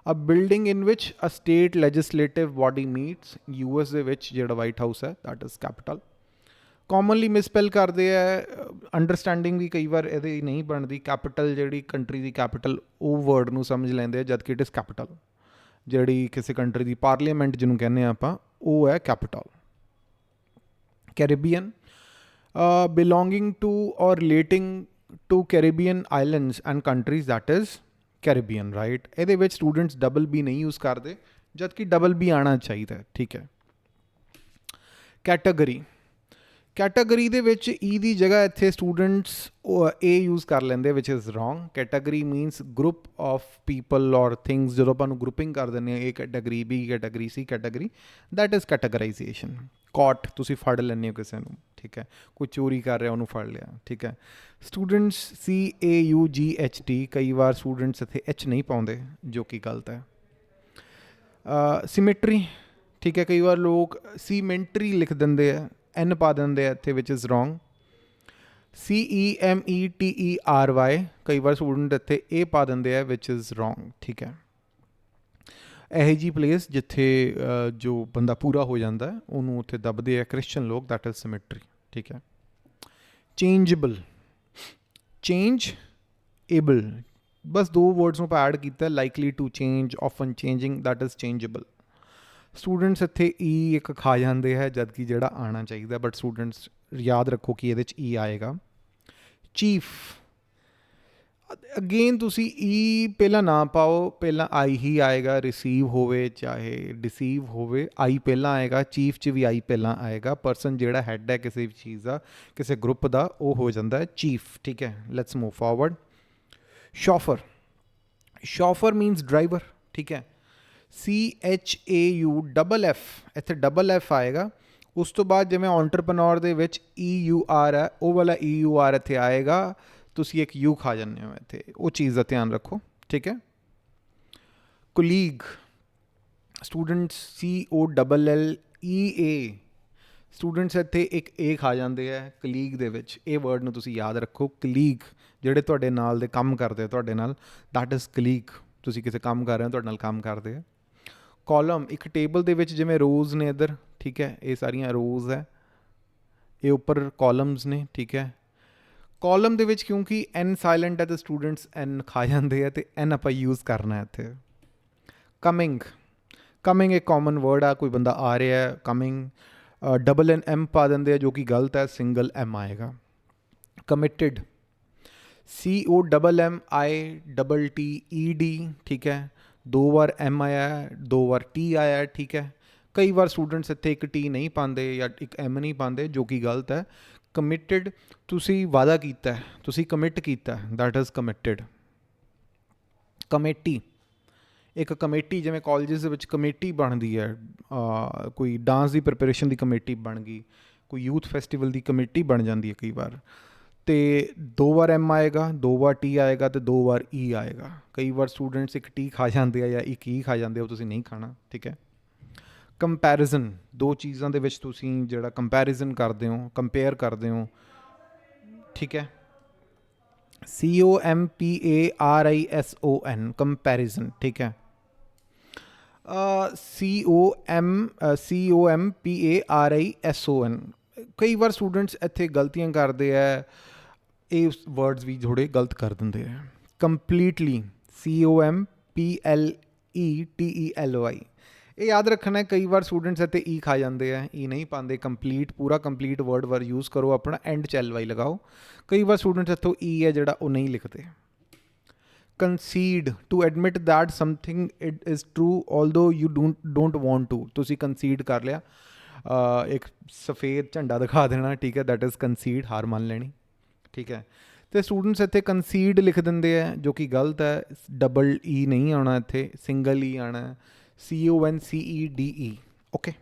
a building in which a state legislative body meets, US ਦੇ ਵਿੱਚ ਜਿਹੜਾ ਵਾਈਟ ਹਾਊਸ ਹੈ, that is capital. Commonly misspell ਕਰਦੇ ਹੈ, ਅੰਡਰਸਟੈਂਡਿੰਗ ਵੀ ਕਈ ਵਾਰ ਇਹਦੀ ਨਹੀਂ ਬਣਦੀ। ਕੈਪੀਟਲ ਜਿਹੜੀ ਕੰਟਰੀ ਦੀ ਕੈਪੀਟਲ, ਉਹ ਵਰਡ ਨੂੰ ਸਮਝ ਲੈਂਦੇ ਆ, ਜਦਕਿ ਇਟ ਇਜ਼ ਕੈਪੀਟਲ। ਜਿਹੜੀ ਕਿਸੇ ਕੰਟਰੀ ਦੀ ਪਾਰਲੀਮੈਂਟ ਜਿਹਨੂੰ ਕਹਿੰਦੇ ਹਾਂ ਆਪਾਂ, ਉਹ ਹੈ capital. Caribbean, belonging to or relating to Caribbean islands and countries, that is Caribbean, right. ਇਹਦੇ ਵਿੱਚ ਸਟੂਡੈਂਟਸ BB ਨਹੀਂ ਯੂਜ਼ ਕਰਦੇ, ਜਦਕਿ BB ਆਉਣਾ ਚਾਹੀਦਾ, ਠੀਕ ਹੈ। ਕੈਟਾਗਰੀ ਦੇ ਵਿੱਚ ਈ ਦੀ ਜਗ੍ਹਾ ਇੱਥੇ ਸਟੂਡੈਂਟਸ A ਯੂਜ਼ ਕਰ ਲੈਂਦੇ, which is wrong. Category means group of people or things. ਜਦੋਂ ਆਪਾਂ ਨੂੰ ਗਰੁੱਪਿੰਗ ਕਰ ਦਿੰਦੇ ਹਾਂ, A category, B category, C category, that is categorization. Caught, ਤੁਸੀਂ ਫੜ ਲੈਂਦੇ ਹੋ ਕਿਸੇ ਨੂੰ, ਠੀਕ ਹੈ, ਕੋਈ ਚੋਰੀ ਕਰ ਰਿਹਾ ਉਹਨੂੰ ਫੜ ਲਿਆ, ਠੀਕ ਹੈ। ਸਟੂਡੈਂਟਸ CAUGHT, ਕਈ ਵਾਰ ਸਟੂਡੈਂਟਸ ਇੱਥੇ H ਨਹੀਂ ਪਾਉਂਦੇ, ਜੋ ਕਿ ਗਲਤ ਹੈ। ਸਿਮੈਟਰੀ, ਠੀਕ ਹੈ, ਕਈ ਵਾਰ ਲੋਕ ਸੀਮੈਂਟਰੀ ਲਿਖ ਦਿੰਦੇ ਆ, N ਪਾ ਦਿੰਦੇ ਆ ਇੱਥੇ, ਵਿਚ ਇਜ਼ ਰੋਂਗ। CEMETERY, ਕਈ ਵਾਰ ਸਟੂਡੈਂਟ ਇੱਥੇ A ਪਾ ਦਿੰਦੇ ਆ, ਵਿਚ ਇਜ਼ ਰੋਂਗ, ਠੀਕ ਹੈ। ਇਹੋ ਜਿਹੀ ਪਲੇਸ ਜਿੱਥੇ ਜੋ ਬੰਦਾ ਪੂਰਾ ਹੋ ਜਾਂਦਾ ਉਹਨੂੰ ਉੱਥੇ ਦੱਬਦੇ ਆ ਕ੍ਰਿਸਚਨ ਲੋਕ, ਦੈਟ ਇਜ਼ ਸਿਮੈਟਰੀ, ਠੀਕ ਹੈ। ਚੇਂਜੇਬਲ, ਏਬਲ, ਬਸ ਦੋ ਵਰਡਸ ਨੂੰ ਆਪਾਂ ਐਡ ਕੀਤਾ, likely to change, often changing, that is changeable. Students ਇੱਥੇ E ਇੱਕ ਖਾ ਜਾਂਦੇ ਹੈ, ਜਦਕਿ ਜਿਹੜਾ ਆਉਣਾ ਚਾਹੀਦਾ, ਬਟ ਸਟੂਡੈਂਟਸ ਯਾਦ ਰੱਖੋ ਕਿ ਇਹਦੇ 'ਚ E ਆਏਗਾ। ਚੀਫ, ਅਗੇਨ ਤੁਸੀਂ E ਪਹਿਲਾਂ ਨਾ ਪਾਓ, ਪਹਿਲਾਂ I ਹੀ ਆਏਗਾ। ਰਿਸੀਵ ਹੋਵੇ ਚਾਹੇ ਡਿਸੀਵ ਹੋਵੇ, I ਪਹਿਲਾਂ ਆਏਗਾ। ਚੀਫ 'ਚ ਵੀ I ਪਹਿਲਾਂ ਆਏਗਾ। ਪਰਸਨ ਜਿਹੜਾ ਹੈੱਡ ਹੈ ਕਿਸੇ ਵੀ ਚੀਜ਼ ਦਾ, ਕਿਸੇ ਗਰੁੱਪ ਦਾ, ਉਹ ਹੋ ਜਾਂਦਾ ਹੈ ਚੀਫ, ਠੀਕ ਹੈ। Let's move forward. Chauffeur means driver, ਠੀਕ ਹੈ। CHAUFF, ਇੱਥੇ FF ਆਏਗਾ। ਉਸ ਤੋਂ ਬਾਅਦ ਜਿਵੇਂ ਐਂਟਰਪ੍ਰੇਨਿਓਰ ਦੇ ਵਿੱਚ EUR ਹੈ, ਉਹ ਵਾਲਾ EUR ਇੱਥੇ ਆਏਗਾ, ਤੁਸੀਂ ਇੱਕ U ਖਾ ਜਾਂਦੇ ਹੋ ਇੱਥੇ, ਉਹ ਚੀਜ਼ ਦਾ ਧਿਆਨ ਰੱਖੋ, ਠੀਕ ਹੈ। ਕੋਲੀਗ, ਸਟੂਡੈਂਟਸ COLLEA, ਸਟੂਡੈਂਟਸ ਇੱਥੇ ਇੱਕ A ਖਾ ਜਾਂਦੇ ਹੈ ਕਲੀਗ ਦੇ ਵਿੱਚ। ਇਹ ਵਰਡ ਨੂੰ ਤੁਸੀਂ ਯਾਦ ਰੱਖੋ, ਕਲੀਗ, ਜਿਹੜੇ ਤੁਹਾਡੇ ਨਾਲ ਦੇ ਕੰਮ ਕਰਦੇ ਤੁਹਾਡੇ ਨਾਲ, ਦੈਟ ਇਜ਼ ਕਲੀਗ। ਤੁਸੀਂ ਕਿਸੇ ਕੰਮ ਕਰ ਰਹੇ ਹੋ, ਤੁਹਾਡੇ ਨਾਲ ਕੰਮ ਕਰਦੇ ਆ। ਕਾਲਮ, ਇੱਕ ਟੇਬਲ ਦੇ ਵਿੱਚ ਜਿਵੇਂ ਰੋਜ਼ ਨੇ ਇੱਧਰ, ਠੀਕ ਹੈ, ਇਹ ਸਾਰੀਆਂ ਰੋਜ਼ ਹੈ, ਇਹ ਉੱਪਰ ਕਾਲਮਸ ਨੇ, ਠੀਕ ਹੈ। ਕਾਲਮ ਦੇ ਵਿੱਚ ਕਿਉਂਕਿ N ਸਾਇਲੈਂਟ ਹੈ ਤੇ ਸਟੂਡੈਂਟਸ N ਖਾ ਜਾਂਦੇ ਆ, ਤੇ N ਆਪਾਂ ਯੂਜ਼ ਕਰਨਾ ਇੱਥੇ। ਕਮਿੰਗ ਇੱਕ ਕਾਮਨ ਵਰਡ ਆ, ਕੋਈ ਬੰਦਾ ਆ ਰਿਹਾ, ਕਮਿੰਗ। NM ਪਾ ਦਿੰਦੇ ਆ, ਜੋ ਕਿ ਗਲਤ ਹੈ, ਸਿੰਗਲ M ਆਏਗਾ। ਕਮਿਟਡ, COMMITTED, ਠੀਕ ਹੈ। ਦੋ ਵਾਰ M ਆਇਆ, ਦੋ ਵਾਰ T ਆਇਆ, ਠੀਕ ਹੈ। ਕਈ ਵਾਰ ਸਟੂਡੈਂਟਸ ਇੱਥੇ ਇੱਕ T ਨਹੀਂ ਪਾਉਂਦੇ ਜਾਂ ਇੱਕ M ਨਹੀਂ ਪਾਉਂਦੇ, ਜੋ ਕਿ ਗਲਤ ਹੈ। ਕਮਿਟਡ, ਤੁਸੀਂ ਵਾਅਦਾ ਕੀਤਾ, ਤੁਸੀਂ ਕਮਿਟ ਕੀਤਾ, ਦੈਟ ਇਜ਼ ਕਮਿਟਡ। ਕਮੇਟੀ, ਇੱਕ ਕਮੇਟੀ, ਜਿਵੇਂ ਕਾਲਜਿਸ ਦੇ ਵਿੱਚ ਕਮੇਟੀ ਬਣਦੀ ਹੈ, ਕੋਈ ਡਾਂਸ ਦੀ ਪ੍ਰੈਪਰੇਸ਼ਨ ਦੀ ਕਮੇਟੀ ਬਣ ਗਈ, ਕੋਈ ਯੂਥ ਫੈਸਟੀਵਲ ਦੀ ਕਮੇਟੀ ਬਣ ਜਾਂਦੀ ਹੈ ਕਈ ਵਾਰ, ਤੇ 2 ਵਾਰ ਐਮ ਆਏਗਾ, 2 ਵਾਰ ਟੀ ਆਏਗਾ ਤੇ 2 ਵਾਰ ਈ ਆਏਗਾ। ਕਈ ਵਾਰ ਸਟੂਡੈਂਟਸ ਇੱਕ ਟੀ ਖਾ ਜਾਂਦੇ ਆ ਜਾਂ ਇੱਕ ਈ ਖਾ ਜਾਂਦੇ, ਉਹ ਤੁਸੀਂ ਨਹੀਂ ਖਾਣਾ, ਠੀਕ ਹੈ। ਕੰਪੈਰੀਜ਼ਨ, ਦੋ ਚੀਜ਼ਾਂ ਦੇ ਵਿੱਚ ਤੁਸੀਂ ਜਿਹੜਾ ਕੰਪੈਰੀਜ਼ਨ ਕਰਦੇ ਹੋ, ਕੰਪੇਅਰ ਕਰਦੇ ਹੋ, ਠੀਕ ਹੈ। COMPARISON, ਕੰਪੈਰੀਜ਼ਨ, ਠੀਕ ਹੈ। COMPARISON, ਕਈ ਵਾਰ ਸਟੂਡੈਂਟਸ ਇੱਥੇ ਗਲਤੀਆਂ ਕਰਦੇ ਹੈ, ਇਹ ਵਰਡਸ ਵੀ ਥੋੜ੍ਹੇ ਗਲਤ ਕਰ ਦਿੰਦੇ ਹੈ। ਕੰਪਲੀਟਲੀ, COMPLETELY, ਇਹ ਯਾਦ ਰੱਖਣਾ। ਕਈ ਵਾਰ ਸਟੂਡੈਂਟਸ ਇੱਥੇ ਈ ਖਾ ਜਾਂਦੇ ਆ, ਈ ਨਹੀਂ ਪਾਉਂਦੇ। ਕੰਪਲੀਟ, ਪੂਰਾ ਕੰਪਲੀਟ ਵਰਡ ਯੂਜ਼ ਕਰੋ ਆਪਣਾ, ਐਂਡ 'ਚ LY ਲਗਾਓ। ਕਈ ਵਾਰ ਸਟੂਡੈਂਟਸ ਇੱਥੋਂ ਈ ਹੈ ਜਿਹੜਾ ਉਹ ਨਹੀਂ ਲਿਖਦੇ। Concede, to admit that something it is true although you don't want to. ਤੁਸੀਂ ਕੰਸੀਡ ਕਰ ਲਿਆ, ਇੱਕ ਸਫੇਦ ਝੰਡਾ ਦਿਖਾ ਦੇਣਾ, ਠੀਕ ਹੈ, ਦੈਟ ਇਜ਼ ਕੰਸੀਡ, ਹਾਰ ਮੰਨ ਲੈਣੀ, ਠੀਕ ਹੈ। ਅਤੇ ਸਟੂਡੈਂਟਸ ਇੱਥੇ ਕੰਸੀਡ ਲਿਖ ਦਿੰਦੇ ਹੈ, ਜੋ ਕਿ ਗਲਤ ਹੈ। ਡਬਲ ਈ ਨਹੀਂ ਆਉਣਾ ਇੱਥੇ, ਸਿੰਗਲ ਈ ਆਉਣਾ, CONCEDE, ਓਕੇ।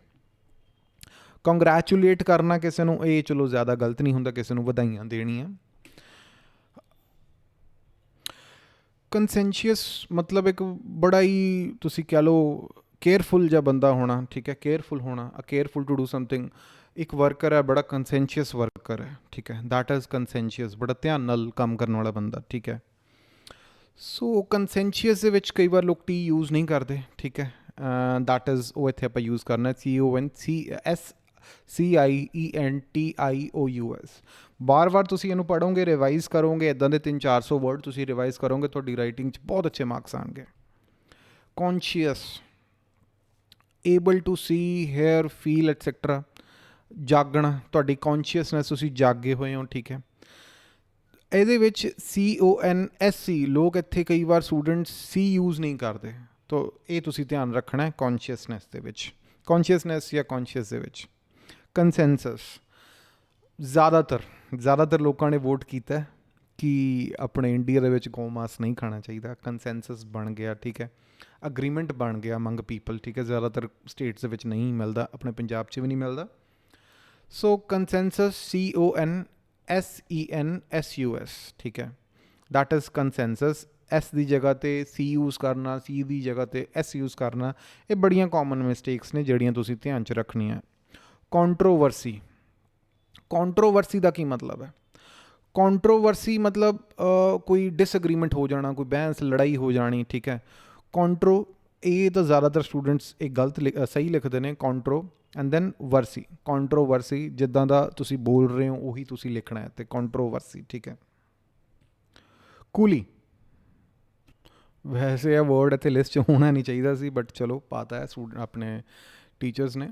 ਕੰਗ੍ਰੈਚੂਲੇਟ ਕਰਨਾ ਕਿਸੇ ਨੂੰ, ਇਹ ਚਲੋ ਜ਼ਿਆਦਾ ਗਲਤ ਨਹੀਂ ਹੁੰਦਾ, ਕਿਸੇ ਨੂੰ ਵਧਾਈਆਂ ਦੇਣੀਆਂ। ਕੰਸੈਂਸ਼ੀਅਸ ਮਤਲਬ ਇੱਕ ਬੜਾ ਹੀ, ਤੁਸੀਂ ਕਹਿ ਲਓ, ਕੇਅਰਫੁਲ ਜਿਹਾ ਬੰਦਾ ਹੋਣਾ, ਠੀਕ ਹੈ। ਕੇਅਰਫੁਲ ਹੋਣਾ, ਕੇਅਰਫੁਲ ਟੂ ਡੂ ਸਮਥਿੰਗ। ਇੱਕ ਵਰਕਰ ਹੈ, ਬੜਾ ਕੰਸੈਂਸ਼ੀਅਸ ਵਰਕਰ ਹੈ, ਠੀਕ ਹੈ, ਦੈਟ ਇਜ਼ ਕੰਸੈਂਸ਼ੀਅਸ, ਬੜਾ ਧਿਆਨ ਨਾਲ ਕੰਮ ਕਰਨ ਵਾਲਾ ਬੰਦਾ, ਠੀਕ ਹੈ। ਸੋ ਕੰਸੈਂਸ਼ੀਅਸ ਦੇ ਵਿੱਚ ਕਈ ਵਾਰ ਲੋਕ ਟੀ ਯੂਜ਼ ਨਹੀਂ ਕਰਦੇ, ਠੀਕ ਹੈ। ਦੈਟ ਇਜ਼, ਉਹ ਇੱਥੇ ਆਪਾਂ ਯੂਜ਼ ਕਰਨਾ CONCENTIOUS। ਬਾਰ ਤੁਸੀਂ ਇਹਨੂੰ ਪੜ੍ਹੋਗੇ, ਰਿਵਾਈਜ਼ ਕਰੋਗੇ, ਇੱਦਾਂ ਦੇ 300-400 ਵਰਡ ਤੁਸੀਂ ਰਿਵਾਈਜ਼ ਕਰੋਗੇ, ਤੁਹਾਡੀ ਰਾਈਟਿੰਗ 'ਚ ਬਹੁਤ ਅੱਛੇ ਮਾਰਕਸ ਆਉਣਗੇ। Conscious, able to see, hear, feel etcetera. ਜਾਗਣਾ, ਤੁਹਾਡੀ ਕੌਨਸ਼ੀਅਸਨੈਸ, ਤੁਸੀਂ ਜਾਗੇ ਹੋਏ ਹੋ, ਠੀਕ ਹੈ। ਇਹਦੇ ਵਿੱਚ CONSC, ਲੋਕ ਇੱਥੇ ਕਈ ਵਾਰ ਸਟੂਡੈਂਟਸ ਸੀ ਯੂਜ਼ ਨਹੀਂ ਕਰਦੇ, ਤਾਂ ਇਹ ਤੁਸੀਂ ਧਿਆਨ ਰੱਖਣਾ ਹੈ ਕੌਨਸ਼ੀਅਸਨੈਸ ਦੇ ਵਿੱਚ, ਕੌਨਸ਼ੀਅਸਨੈਸ ਜਾਂ ਕੌਨਸ਼ੀਅਸ ਦੇ ਵਿੱਚ। ਕੰਸੈਂਸਸ, ਜ਼ਿਆਦਾਤਰ ਲੋਕਾਂ ਨੇ ਵੋਟ ਕੀਤਾ ਕਿ ਆਪਣੇ ਇੰਡੀਆ ਦੇ ਵਿੱਚ ਗਊ ਮਾਸ ਨਹੀਂ ਖਾਣਾ ਚਾਹੀਦਾ। ਕੰਸੈਂਸਸ ਬਣ ਗਿਆ, ਠੀਕ ਹੈ, ਅਗਰੀਮੈਂਟ ਬਣ ਗਿਆ ਅਮੰਗ ਪੀਪਲ, ਠੀਕ ਹੈ। ਜ਼ਿਆਦਾਤਰ ਸਟੇਟਸ ਦੇ ਵਿੱਚ ਨਹੀਂ ਮਿਲਦਾ, ਆਪਣੇ ਪੰਜਾਬ 'ਚ ਵੀ ਨਹੀਂ ਮਿਲਦਾ। ਸੋ ਕੰਸੈਂਸਸ, CONSENSUS, ਠੀਕ ਹੈ, ਦੈਟ ਇਜ਼ ਕੰਸੈਂਸਸ। ਐਸ ਦੀ ਜਗ੍ਹਾ 'ਤੇ ਸੀ ਯੂਜ਼ ਕਰਨਾ, ਸੀ ਦੀ ਜਗ੍ਹਾ 'ਤੇ ਐਸ ਯੂਜ਼ ਕਰਨਾ, ਇਹ ਬੜੀਆਂ ਕਾਮਨ ਮਿਸਟੇਕਸ ਨੇ ਜਿਹੜੀਆਂ ਤੁਸੀਂ ਧਿਆਨ 'ਚ ਰੱਖਣੀਆਂ। ਕੰਟਰੋਵਰਸੀ ਦਾ ਕੀ ਮਤਲਬ ਹੈ? ਕੰਟਰੋਵਰਸੀ ਮਤਲਬ ਕੋਈ ਡਿਸਐਗਰੀਮੈਂਟ ਹੋ ਜਾਣਾ, ਕੋਈ ਬਹਿਸ ਲੜਾਈ ਹੋ ਜਾਣੀ, ਠੀਕ ਹੈ। ਇਹ ਤਾਂ ਜ਼ਿਆਦਾਤਰ ਸਟੂਡੈਂਟਸ ਇਹ ਗਲਤ ਸਹੀ ਲਿਖਦੇ ਨੇ, ਐਂਡ ਦੈਨ ਕੰਟਰੋਵਰਸੀ, ਜਿੱਦਾਂ ਦਾ ਤੁਸੀਂ ਬੋਲ ਰਹੇ ਹੋ ਉਹੀ ਤੁਸੀਂ ਲਿਖਣਾ ਹੈ, ਅਤੇ ਕੰਟਰੋਵਰਸੀ, ਠੀਕ ਹੈ। ਕੂਲੀ, ਵੈਸੇ ਇਹ ਵਰਡ ਇੱਥੇ ਲਿਸਟ 'ਚ ਹੋਣਾ ਨਹੀਂ ਚਾਹੀਦਾ ਸੀ, ਬਟ ਚਲੋ ਪਾਤਾ ਹੈ ਆਪਣੇ ਟੀਚਰਸ ਨੇ।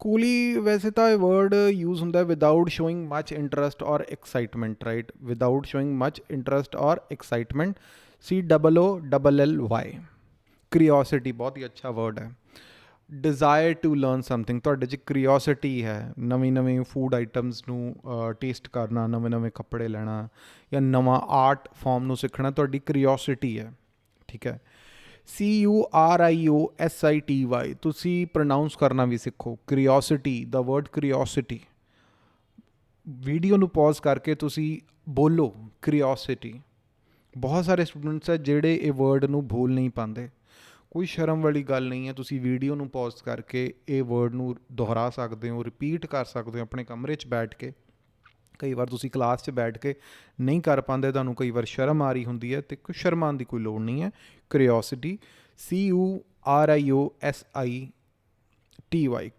ਕੂਲੀ, ਵੈਸੇ ਤਾਂ ਇਹ ਵਰਡ ਯੂਜ਼ ਹੁੰਦਾ ਵਿਦਾਊਟ ਸ਼ੋਇੰਗ ਮੱਚ ਇੰਟਰਸਟ ਔਰ ਐਕਸਾਈਟਮੈਂਟ, ਰਾਈਟ, ਵਿਦਾਊਟ ਸ਼ੋਇੰਗ ਮੱਚ ਇੰਟਰਸਟ ਔਰ ਐਕਸਾਈਟਮੈਂਟ, COOLLY। ਕਰਿਓਸਿਟੀ, ਬਹੁਤ ਹੀ ਅੱਛਾ ਵਰਡ ਹੈ। ਡਿਜ਼ਾਇਰ ਟੂ ਲਰਨ ਸਮਥਿੰਗ, ਤੁਹਾਡੇ 'ਚ ਕਰਿਓਸਿਟੀ ਹੈ, ਨਵੇਂ ਫੂਡ ਆਈਟਮਸ ਨੂੰ ਟੇਸਟ ਕਰਨਾ, ਨਵੇਂ ਕੱਪੜੇ ਲੈਣਾ ਜਾਂ ਨਵਾਂ ਆਰਟ ਫਾਰਮ ਨੂੰ ਸਿੱਖਣਾ, ਤੁਹਾਡੀ ਕਰਿਓਸਿਟੀ ਹੈ, ਠੀਕ ਹੈ। CURIOSITY, ਤੁਸੀਂ ਪ੍ਰੋਨਾਊਂਸ ਕਰਨਾ ਵੀ ਸਿੱਖੋ, ਕਰਿਓਸਿਟੀ, ਦਾ ਵਰਡ ਕਰਿਓਸਿਟੀ। ਵੀਡੀਓ ਨੂੰ ਪੌਜ਼ ਕਰਕੇ ਤੁਸੀਂ ਬੋਲੋ ਕਰਿਓਸਿਟੀ। ਬਹੁਤ ਸਾਰੇ ਸਟੂਡੈਂਟਸ ਹੈ ਜਿਹੜੇ ਇਹ ਵਰਡ ਨੂੰ ਬੋਲ ਨਹੀਂ ਪਾਉਂਦੇ, ਕੋਈ ਸ਼ਰਮ ਵਾਲੀ ਗੱਲ ਨਹੀਂ ਹੈ। ਤੁਸੀਂ ਵੀਡੀਓ ਨੂੰ ਪੌਜ਼ ਕਰਕੇ ਇਹ ਵਰਡ ਨੂੰ ਦੁਹਰਾ ਸਕਦੇ ਹੋ, ਰਿਪੀਟ ਕਰ ਸਕਦੇ ਹੋ ਆਪਣੇ ਕਮਰੇ 'ਚ ਬੈਠ ਕੇ। ਕਈ ਵਾਰ ਤੁਸੀਂ ਕਲਾਸ 'ਚ ਬੈਠ ਕੇ ਨਹੀਂ ਕਰ ਪਾਉਂਦੇ, ਤੁਹਾਨੂੰ ਕਈ ਵਾਰ ਸ਼ਰਮ ਆ ਰਹੀ ਹੁੰਦੀ ਹੈ, ਅਤੇ ਸ਼ਰਮਾਉਣ ਦੀ ਕੋਈ ਲੋੜ ਨਹੀਂ ਹੈ। ਕਰਿਓਸਿਟੀ, CURIOSITY,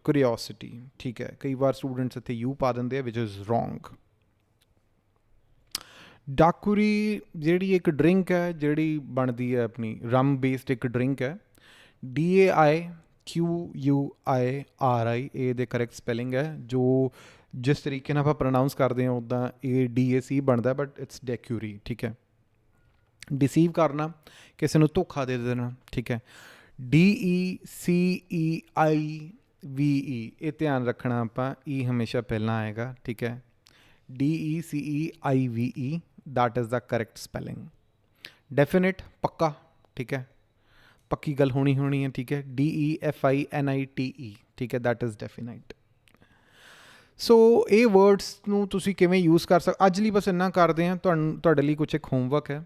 ਕਰਿਓਸਿਟੀ, ਠੀਕ ਹੈ। ਕਈ ਵਾਰ ਸਟੂਡੈਂਟਸ ਇੱਥੇ ਯੂ ਪਾ ਦਿੰਦੇ ਆ, ਵਿਚ ਇਜ਼ ਰੋਂਗ। ਡਾਕੂਰੀ, ਜਿਹੜੀ ਇੱਕ ਡਰਿੰਕ ਹੈ, ਜਿਹੜੀ ਬਣਦੀ ਹੈ ਆਪਣੀ ਰਮ ਬੇਸਡ ਇੱਕ ਡਰਿੰਕ ਹੈ, DAIQUIRI, ਇਹ ਦੇ ਕਰੈਕਟ ਸਪੈਲਿੰਗ ਹੈ। ਜੋ ਜਿਸ ਤਰੀਕੇ ਨਾਲ ਆਪਾਂ ਪ੍ਰੋਨਾਊਂਸ ਕਰਦੇ ਹਾਂ ਉੱਦਾਂ ਇਹ DAC ਬਣਦਾ, ਬਟ ਇਟਸ ਡੈਕੂਰੀ, ਠੀਕ ਹੈ। ਡਿਸੀਵ ਕਰਨਾ, ਕਿਸੇ ਨੂੰ ਧੋਖਾ ਦੇ ਦੇਣਾ, ਠੀਕ ਹੈ। DECEIVE, ਇਹ ਧਿਆਨ ਰੱਖਣਾ ਆਪਾਂ, ਈ ਹਮੇਸ਼ਾ ਪਹਿਲਾਂ ਆਏਗਾ, ਠੀਕ ਹੈ। DECEIVE, that is the correct spelling. Definite, ਪੱਕਾ, ਠੀਕ ਹੈ, ਪੱਕੀ ਗੱਲ ਹੋਣੀ ਹੈ, ਠੀਕ ਹੈ। DEFINITE, ਠੀਕ ਹੈ, that is definite. ਸੋ ਇਹ ਵਰਡਸ ਨੂੰ ਤੁਸੀਂ ਕਿਵੇਂ ਯੂਜ਼ ਕਰ ਅੱਜ ਲਈ ਬਸ ਇੰਨਾ ਕਰਦੇ ਹਾਂ। ਤੁਹਾਡੇ ਲਈ ਕੁਛ ਇੱਕ ਹੋਮਵਰਕ ਹੈ।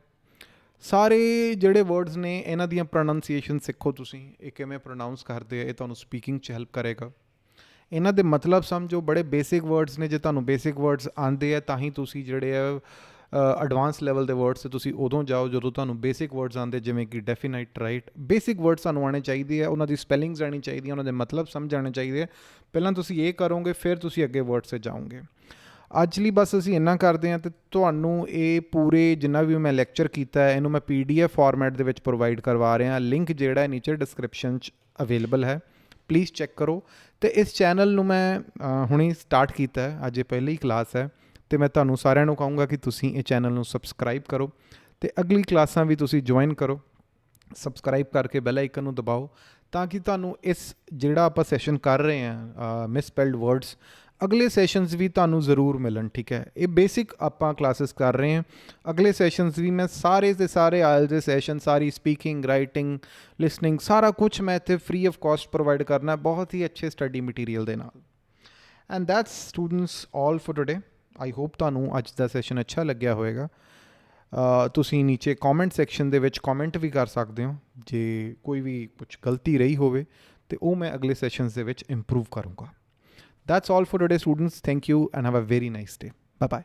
ਸਾਰੇ ਜਿਹੜੇ ਵਰਡਸ ਨੇ ਇਹਨਾਂ ਦੀਆਂ ਪ੍ਰੋਨਾਂਸੀਏਸ਼ਨ ਸਿੱਖੋ ਤੁਸੀਂ, ਇਹ ਕਿਵੇਂ ਪ੍ਰੋਨਾਊਂਸ ਕਰਦੇ ਆ, ਇਹ ਤੁਹਾਨੂੰ ਸਪੀਕਿੰਗ 'ਚ ਹੈਲਪ ਕਰੇਗਾ। ਇਹਨਾਂ ਦੇ ਮਤਲਬ ਸਮਝੋ, ਬੜੇ ਬੇਸਿਕ ਵਰਡਸ ਨੇ। ਜੇ ਤੁਹਾਨੂੰ ਬੇਸਿਕ ਵਰਡਸ ਆਉਂਦੇ ਆ ਤਾਂ ਹੀ ਤੁਸੀਂ ਜਿਹੜੇ ਆ ਐਡਵਾਂਸ ਲੈਵਲ ਦੇ ਵਰਡਸ 'ਤੇ ਤੁਸੀਂ ਉਦੋਂ ਜਾਓ ਜਦੋਂ ਤੁਹਾਨੂੰ ਬੇਸਿਕ ਵਰਡਸ ਆਉਂਦੇ, ਜਿਵੇਂ ਕਿ ਡੈਫੀਨਾਈਟ, ਰਾਈਟ। ਬੇਸਿਕ ਵਰਡਸ ਸਾਨੂੰ ਆਉਣੇ ਚਾਹੀਦੇ ਆ, ਉਹਨਾਂ ਦੀ ਸਪੈਲਿੰਗਸ ਆਉਣੀ ਚਾਹੀਦੀ, ਉਹਨਾਂ ਦੇ ਮਤਲਬ ਸਮਝ ਆਉਣੇ ਚਾਹੀਦੇ ਆ। ਪਹਿਲਾਂ ਤੁਸੀਂ ਇਹ ਕਰੋਗੇ, ਫਿਰ ਤੁਸੀਂ ਅੱਗੇ ਵਰਡਸ 'ਤੇ ਜਾਓਗੇ। ਅੱਜ ਲਈ ਬਸ ਅਸੀਂ ਇੰਨਾ ਕਰਦੇ ਹਾਂ। ਅਤੇ ਤੁਹਾਨੂੰ ਇਹ ਪੂਰੇ ਜਿੰਨਾ ਵੀ ਮੈਂ ਲੈਕਚਰ ਕੀਤਾ ਹੈ, ਇਹਨੂੰ ਮੈਂ PDF ਫਾਰਮੈਟ ਦੇ ਵਿੱਚ ਪ੍ਰੋਵਾਈਡ ਕਰਵਾ ਰਿਹਾ। ਲਿੰਕ ਜਿਹੜਾ ਹੈ ਨੀਚੇ ਡਿਸਕ੍ਰਿਪਸ਼ਨ 'ਚ ਅਵੇਲੇਬਲ ਹੈ, ਪਲੀਜ਼ ਚੈੱਕ ਕਰੋ। ਅਤੇ ਇਸ ਚੈਨਲ ਨੂੰ ਮੈਂ ਹੁਣੇ ਸਟਾਰਟ ਕੀਤਾ ਹੈ, ਅੱਜ ਇਹ ਪਹਿਲੀ ਕਲਾਸ ਹੈ। ਅਤੇ ਮੈਂ ਤੁਹਾਨੂੰ ਸਾਰਿਆਂ ਨੂੰ ਕਹੂੰਗਾ ਕਿ ਤੁਸੀਂ ਇਹ ਚੈਨਲ ਨੂੰ ਸਬਸਕ੍ਰਾਈਬ ਕਰੋ ਅਤੇ ਅਗਲੀ ਕਲਾਸਾਂ ਵੀ ਤੁਸੀਂ ਜੁਆਇਨ ਕਰੋ। ਸਬਸਕ੍ਰਾਈਬ ਕਰਕੇ ਬੈਲ ਆਈਕਨ ਨੂੰ ਦਬਾਓ ਤਾਂ ਕਿ ਤੁਹਾਨੂੰ ਇਸ ਜਿਹੜਾ ਆਪਾਂ ਸੈਸ਼ਨ ਕਰ ਰਹੇ ਹਾਂ ਮਿਸਸਪੈਲਡ ਵਰਡਸ, ਅਗਲੇ ਸੈਸ਼ਨਸ ਵੀ ਤੁਹਾਨੂੰ ਜ਼ਰੂਰ ਮਿਲਣ, ਠੀਕ ਹੈ। ਇਹ ਬੇਸਿਕ ਆਪਾਂ ਕਲਾਸਿਸ ਕਰ ਰਹੇ ਹਾਂ। ਅਗਲੇ ਸੈਸ਼ਨਸ ਵੀ ਮੈਂ ਸਾਰੇ ਦੇ ਸਾਰੇ ਆਇਲਸ ਦੇ ਸੈਸ਼ਨ, ਸਾਰੀ ਸਪੀਕਿੰਗ, ਰਾਈਟਿੰਗ, ਲਿਸਨਿੰਗ, ਸਾਰਾ ਕੁਛ ਮੈਂ ਇੱਥੇ ਫ੍ਰੀ ਆਫ ਕਾਸਟ ਪ੍ਰੋਵਾਈਡ ਕਰਨਾ, ਬਹੁਤ ਹੀ ਅੱਛੇ ਸਟੱਡੀ ਮਟੀਰੀਅਲ ਦੇ ਨਾਲ। And that's students all for today. I hope ਤੁਹਾਨੂੰ ਅੱਜ ਦਾ ਸੈਸ਼ਨ ਅੱਛਾ ਲੱਗਿਆ ਹੋਵੇਗਾ। ਤੁਸੀਂ ਨੀਚੇ ਕਮੈਂਟ ਸੈਕਸ਼ਨ ਦੇ ਵਿੱਚ ਕਮੈਂਟ ਵੀ ਕਰ ਸਕਦੇ ਹੋ ਜੇ ਕੋਈ ਵੀ ਕੁਛ ਗਲਤੀ ਰਹੀ ਹੋਵੇ, ਅਤੇ ਉਹ ਮੈਂ ਅਗਲੇ ਸੈਸ਼ਨਸ ਦੇ ਵਿੱਚ ਇੰਪਰੂਵ ਕਰੂੰਗਾ। That's all for today, students. Thank you and have a very nice day. Bye-bye.